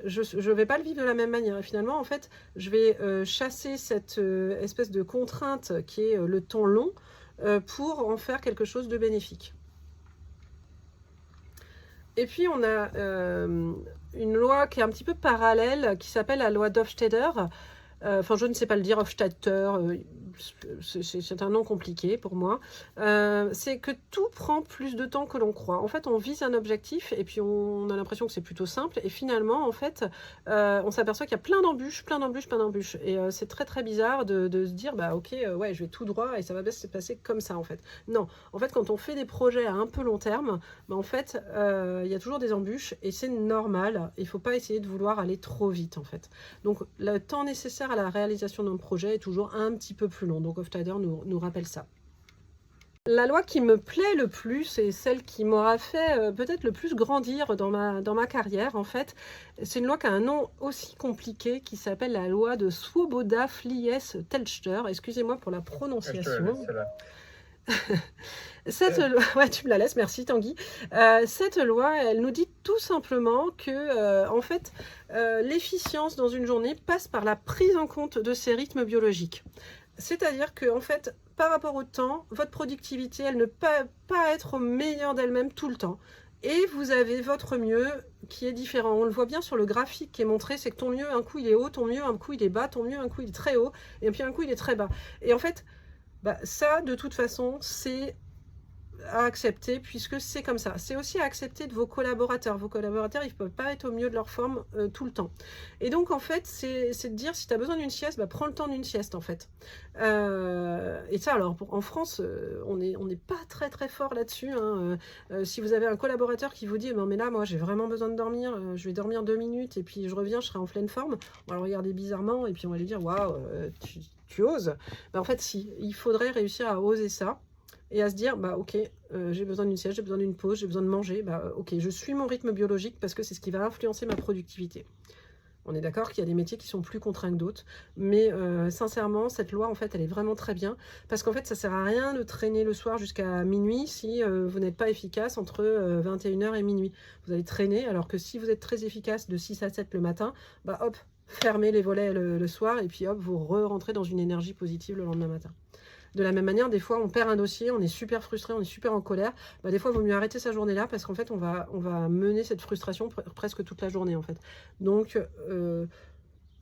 Je ne vais pas le vivre de la même manière. Et finalement, en fait, je vais chasser cette espèce de contrainte qui est le temps long pour en faire quelque chose de bénéfique. Et puis, on a une loi qui est un petit peu parallèle, qui s'appelle la loi d'Hofstadter. Enfin, je ne sais pas le dire, Hofstadter, c'est un nom compliqué pour moi. C'est que tout prend plus de temps que l'on croit. En fait, on vise un objectif et puis on a l'impression que c'est plutôt simple. Et finalement, en fait, on s'aperçoit qu'il y a plein d'embûches, plein d'embûches, plein d'embûches. Et c'est très, très bizarre de se dire, ok, ouais, je vais tout droit et ça va bien se passer comme ça, en fait. Non, en fait, quand on fait des projets à un peu long terme, en fait, il y a toujours des embûches et c'est normal. Il ne faut pas essayer de vouloir aller trop vite, en fait. Donc, le temps nécessaire à la réalisation d'un projet est toujours un petit peu plus long. Donc Hofstadter nous rappelle ça. La loi qui me plaît le plus et celle qui m'aura fait peut-être le plus grandir dans ma carrière, en fait, c'est une loi qui a un nom aussi compliqué qui s'appelle la loi de Swoboda-Flies-Telchter. Excusez-moi pour la prononciation. Cette loi, ouais, tu me la laisses, merci Tanguy. Cette loi, elle nous dit tout simplement que, en fait, l'efficience dans une journée passe par la prise en compte de ces rythmes biologiques. C'est-à-dire que, en fait, par rapport au temps, votre productivité, elle ne peut pas être au meilleur d'elle-même tout le temps. Et vous avez votre mieux qui est différent. On le voit bien sur le graphique qui est montré, c'est que ton mieux, un coup il est haut, ton mieux, un coup il est bas, ton mieux, un coup il est très haut, et puis un coup il est très bas. Et en fait, ça, de toute façon, c'est à accepter puisque c'est comme ça. C'est aussi à accepter de vos collaborateurs. Vos collaborateurs, ils ne peuvent pas être au mieux de leur forme tout le temps. Et donc, en fait, c'est de dire, si tu as besoin d'une sieste, prends le temps d'une sieste, en fait. Et ça, alors, en France, on n'est pas très, très fort là-dessus. Hein. Si vous avez un collaborateur qui vous dit, mais là, moi, j'ai vraiment besoin de dormir, je vais dormir 2 minutes et puis je reviens, je serai en pleine forme, on va le regarder bizarrement et puis on va lui dire, waouh, tu oses. En fait, si, il faudrait réussir à oser ça. Et à se dire, ok, j'ai besoin d'une sieste, j'ai besoin d'une pause, j'ai besoin de manger, ok, je suis mon rythme biologique parce que c'est ce qui va influencer ma productivité. On est d'accord qu'il y a des métiers qui sont plus contraints que d'autres, mais sincèrement, cette loi, en fait, elle est vraiment très bien, parce qu'en fait, ça sert à rien de traîner le soir jusqu'à minuit si vous n'êtes pas efficace entre 21h et minuit. Vous allez traîner, alors que si vous êtes très efficace de 6 à 7 le matin, hop, fermez les volets le soir, et puis hop, vous rentrez dans une énergie positive le lendemain matin. De la même manière, des fois, on perd un dossier, on est super frustré, on est super en colère. Des fois, il vaut mieux arrêter sa journée-là parce qu'en fait, on va mener cette frustration presque toute la journée, en fait. Donc,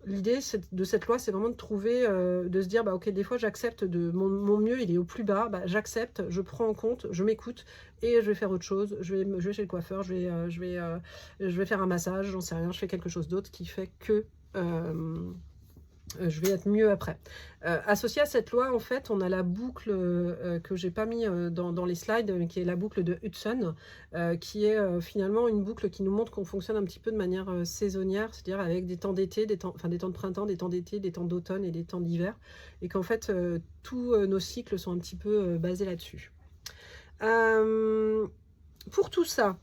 l'idée de cette loi, c'est vraiment de trouver, de se dire, ok, des fois, j'accepte mon mieux, il est au plus bas, j'accepte, je prends en compte, je m'écoute et je vais faire autre chose. Je vais chez le coiffeur, je vais faire un massage, j'en sais rien, je fais quelque chose d'autre qui fait que je vais être mieux après. Associé à cette loi, en fait, on a la boucle que j'ai pas mis dans les slides, mais qui est la boucle de Hudson, qui est finalement une boucle qui nous montre qu'on fonctionne un petit peu de manière saisonnière, c'est-à-dire avec des temps d'été, des temps de printemps, des temps d'été, des temps d'automne et des temps d'hiver, et qu'en fait, tous nos cycles sont un petit peu basés là-dessus. Pour tout ça,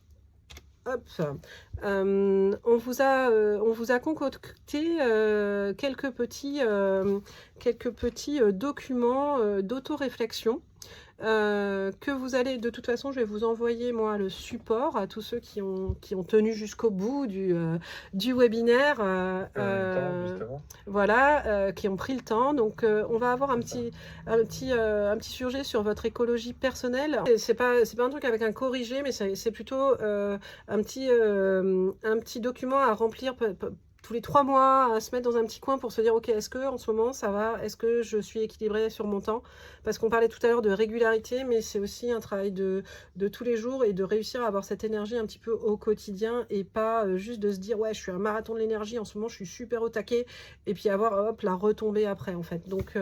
hop, on vous a concocté quelques petits documents d'autoréflexion que vous allez, de toute façon, je vais vous envoyer moi le support à tous ceux qui ont tenu jusqu'au bout du webinaire, voilà, qui ont pris le temps. Donc on va avoir un petit sujet sur votre écologie personnelle. C'est pas un truc avec un corrigé, mais c'est plutôt un petit document à remplir tous les 3 mois, à se mettre dans un petit coin pour se dire, ok, est-ce que en ce moment ça va? Est-ce que je suis équilibrée sur mon temps? Parce qu'on parlait tout à l'heure de régularité, mais c'est aussi un travail de tous les jours et de réussir à avoir cette énergie un petit peu au quotidien et pas juste de se dire, ouais, je suis un marathon de l'énergie, en ce moment je suis super au taquet, et puis avoir, hop, la retombée après, en fait. Donc,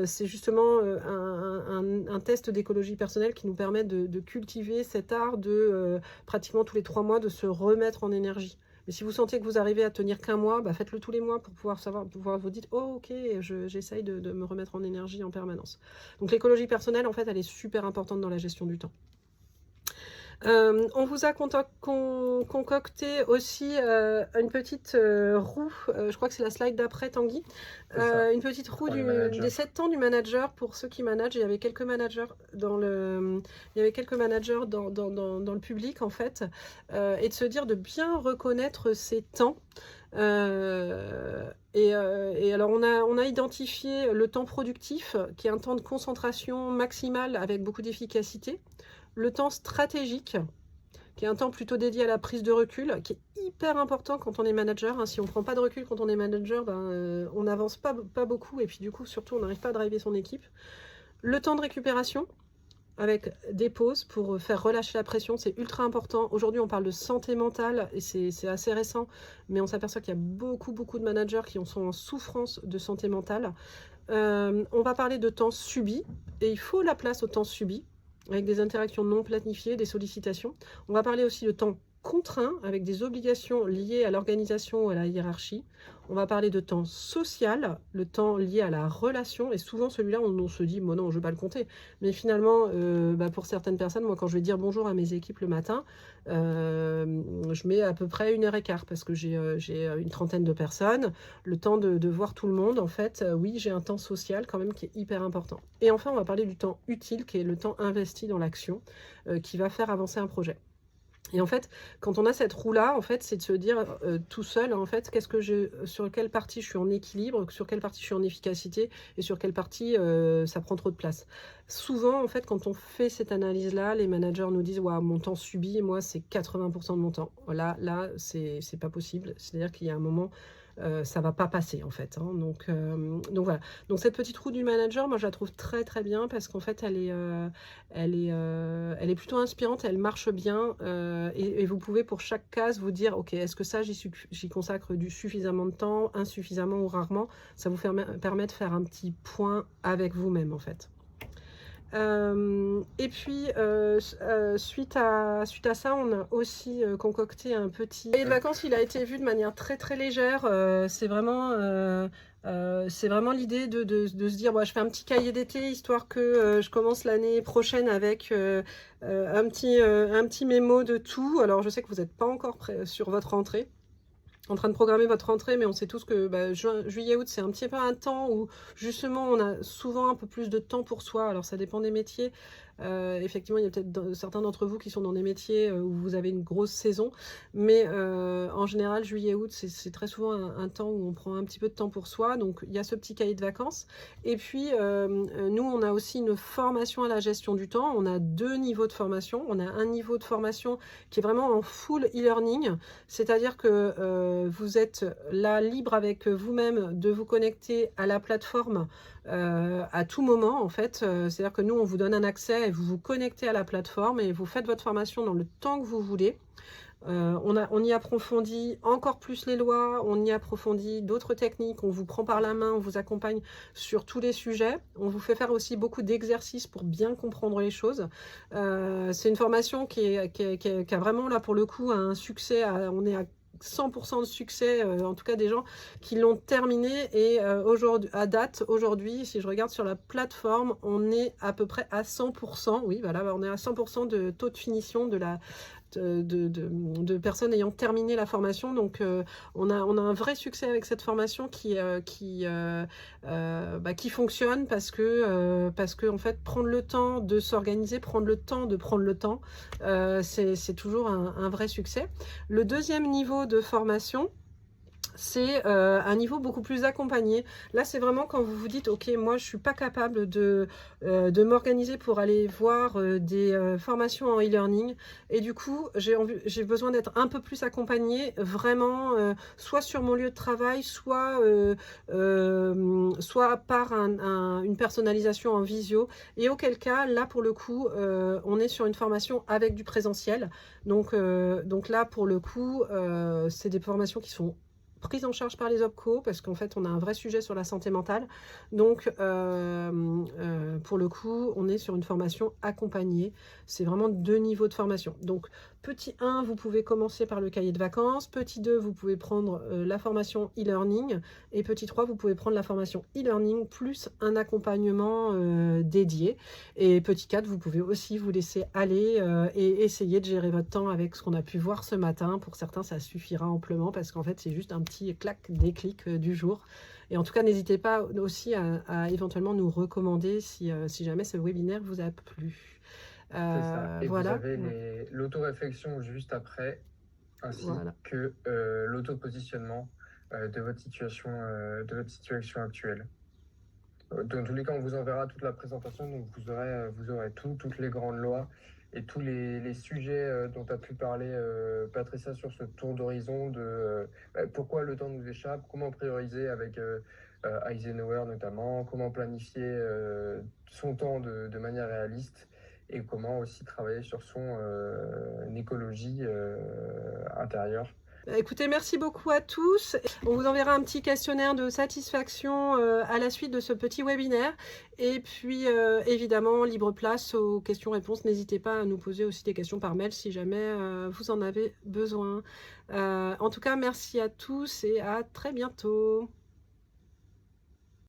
c'est justement un test d'écologie personnelle qui nous permet de cultiver cet art de pratiquement tous les 3 mois de se remettre en énergie. Mais si vous sentez que vous arrivez à tenir qu'un mois, bah faites-le tous les mois pour pouvoir savoir, pouvoir vous dire, oh ok, j'essaye de me remettre en énergie en permanence. Donc l'écologie personnelle, en fait, elle est super importante dans la gestion du temps. On vous a concocté aussi une petite roue, je crois que c'est la slide d'après Tanguy, une petite roue des 7 temps du manager pour ceux qui managent. Il y avait quelques managers dans le, dans le public en fait, et de se dire de bien reconnaître ces temps. Et alors on a identifié le temps productif qui est un temps de concentration maximale avec beaucoup d'efficacité. Le temps stratégique, qui est un temps plutôt dédié à la prise de recul, qui est hyper important quand on est manager. Hein. Si on ne prend pas de recul quand on est manager, on n'avance pas beaucoup, et puis du coup, surtout, on n'arrive pas à driver son équipe. Le temps de récupération, avec des pauses pour faire relâcher la pression, c'est ultra important. Aujourd'hui, on parle de santé mentale, et c'est assez récent, mais on s'aperçoit qu'il y a beaucoup de managers qui sont en souffrance de santé mentale. On va parler de temps subi, et il faut la place au temps subi, avec des interactions non planifiées, des sollicitations. On va parler aussi de temps contraint, avec des obligations liées à l'organisation ou à la hiérarchie. On va parler de temps social, le temps lié à la relation, et souvent celui-là, on se dit, bon non, je ne vais pas le compter. Mais finalement, pour certaines personnes, moi, quand je vais dire bonjour à mes équipes le matin, je mets à peu près 1h15, parce que j'ai une trentaine de personnes, le temps de voir tout le monde, en fait, oui, j'ai un temps social quand même qui est hyper important. Et enfin, on va parler du temps utile, qui est le temps investi dans l'action, qui va faire avancer un projet. Et en fait, quand on a cette roue-là, en fait, c'est de se dire tout seul, en fait, sur quelle partie je suis en équilibre, sur quelle partie je suis en efficacité et sur quelle partie ça prend trop de place. Souvent, en fait, quand on fait cette analyse-là, les managers nous disent, waouh, mon temps subi, moi, c'est 80% de mon temps. Là, c'est pas possible. C'est-à-dire qu'il y a un moment, ça va pas passer en fait. Hein. Donc voilà. Donc cette petite roue du manager, moi je la trouve très bien parce qu'en fait elle est plutôt inspirante, elle marche bien et vous pouvez pour chaque case vous dire ok, est-ce que ça j'y consacre suffisamment de temps, insuffisamment ou rarement. Ça vous permet de faire un petit point avec vous-même en fait. Et puis suite à ça, on a aussi concocté un petit cahier de vacances. Il a été vu de manière très légère. C'est vraiment l'idée de se dire je fais un petit cahier d'été histoire que je commence l'année prochaine avec un petit mémo de tout. Alors je sais que vous n'êtes pas encore prêt sur votre rentrée, en train de programmer votre rentrée, mais on sait tous que juillet, août, c'est un petit peu un temps où justement on a souvent un peu plus de temps pour soi. Alors ça dépend des métiers. Effectivement, il y a peut-être certains d'entre vous qui sont dans des métiers où vous avez une grosse saison, mais en général, juillet, août, c'est très souvent un temps où on prend un petit peu de temps pour soi. Donc il y a ce petit cahier de vacances. Et puis nous, on a aussi une formation à la gestion du temps. On a 2 niveaux de formation. On a un niveau de formation qui est vraiment en full e-learning, c'est-à-dire que vous êtes là libre avec vous-même de vous connecter à la plateforme à tout moment en fait. C'est-à-dire que nous, on vous donne un accès et vous vous connectez à la plateforme et vous faites votre formation dans le temps que vous voulez. On y approfondit encore plus les lois, on y approfondit d'autres techniques, on vous prend par la main, on vous accompagne sur tous les sujets. On vous fait faire aussi beaucoup d'exercices pour bien comprendre les choses. C'est une formation qui a vraiment là pour le coup un succès, on est à 100% de succès, en tout cas des gens qui l'ont terminé et à date, aujourd'hui, si je regarde sur la plateforme, on est à peu près à 100%, oui voilà, on est à 100% de taux de finition de personnes ayant terminé la formation. Donc on a un vrai succès avec cette formation qui fonctionne parce que en fait prendre le temps de s'organiser, prendre le temps de prendre le temps, c'est toujours un vrai succès. Le deuxième niveau de formation, c'est un niveau beaucoup plus accompagné. Là, c'est vraiment quand vous vous dites: «OK, moi, je suis pas capable de m'organiser pour aller voir, des, formations en e-learning et du coup, j'ai besoin d'être un peu plus accompagnée, vraiment, soit sur mon lieu de travail, soit par une personnalisation en visio» et auquel cas, là, pour le coup, on est sur une formation avec du présentiel. Donc là, pour le coup, c'est des formations qui sont prise en charge par les OPCO parce qu'en fait, on a un vrai sujet sur la santé mentale. Donc, pour le coup, on est sur une formation accompagnée. C'est vraiment 2 niveaux de formation. Donc, petit 1, vous pouvez commencer par le cahier de vacances. Petit 2, vous pouvez prendre la formation e-learning. Et petit 3, vous pouvez prendre la formation e-learning plus un accompagnement dédié. Et petit 4, vous pouvez aussi vous laisser aller et essayer de gérer votre temps avec ce qu'on a pu voir ce matin. Pour certains, ça suffira amplement parce qu'en fait, c'est juste un petit clac déclic du jour. Et en tout cas, n'hésitez pas aussi à éventuellement nous recommander si jamais ce webinaire vous a plu. C'est ça. Et vous Voilà. avez l'auto-réflexion juste après, ainsi Voilà. que l'auto-positionnement de votre situation actuelle. Dans tous les cas, on vous enverra toute la présentation, donc vous aurez toutes les grandes lois et tous les sujets dont a pu parler Patricia sur ce tour d'horizon de pourquoi le temps nous échappe, comment prioriser avec Eisenhower notamment, comment planifier son temps de manière réaliste et comment aussi travailler sur son écologie intérieure. Écoutez, merci beaucoup à tous. On vous enverra un petit questionnaire de satisfaction à la suite de ce petit webinaire. Et puis, évidemment, libre place aux questions-réponses. N'hésitez pas à nous poser aussi des questions par mail si jamais vous en avez besoin. En tout cas, merci à tous et à très bientôt.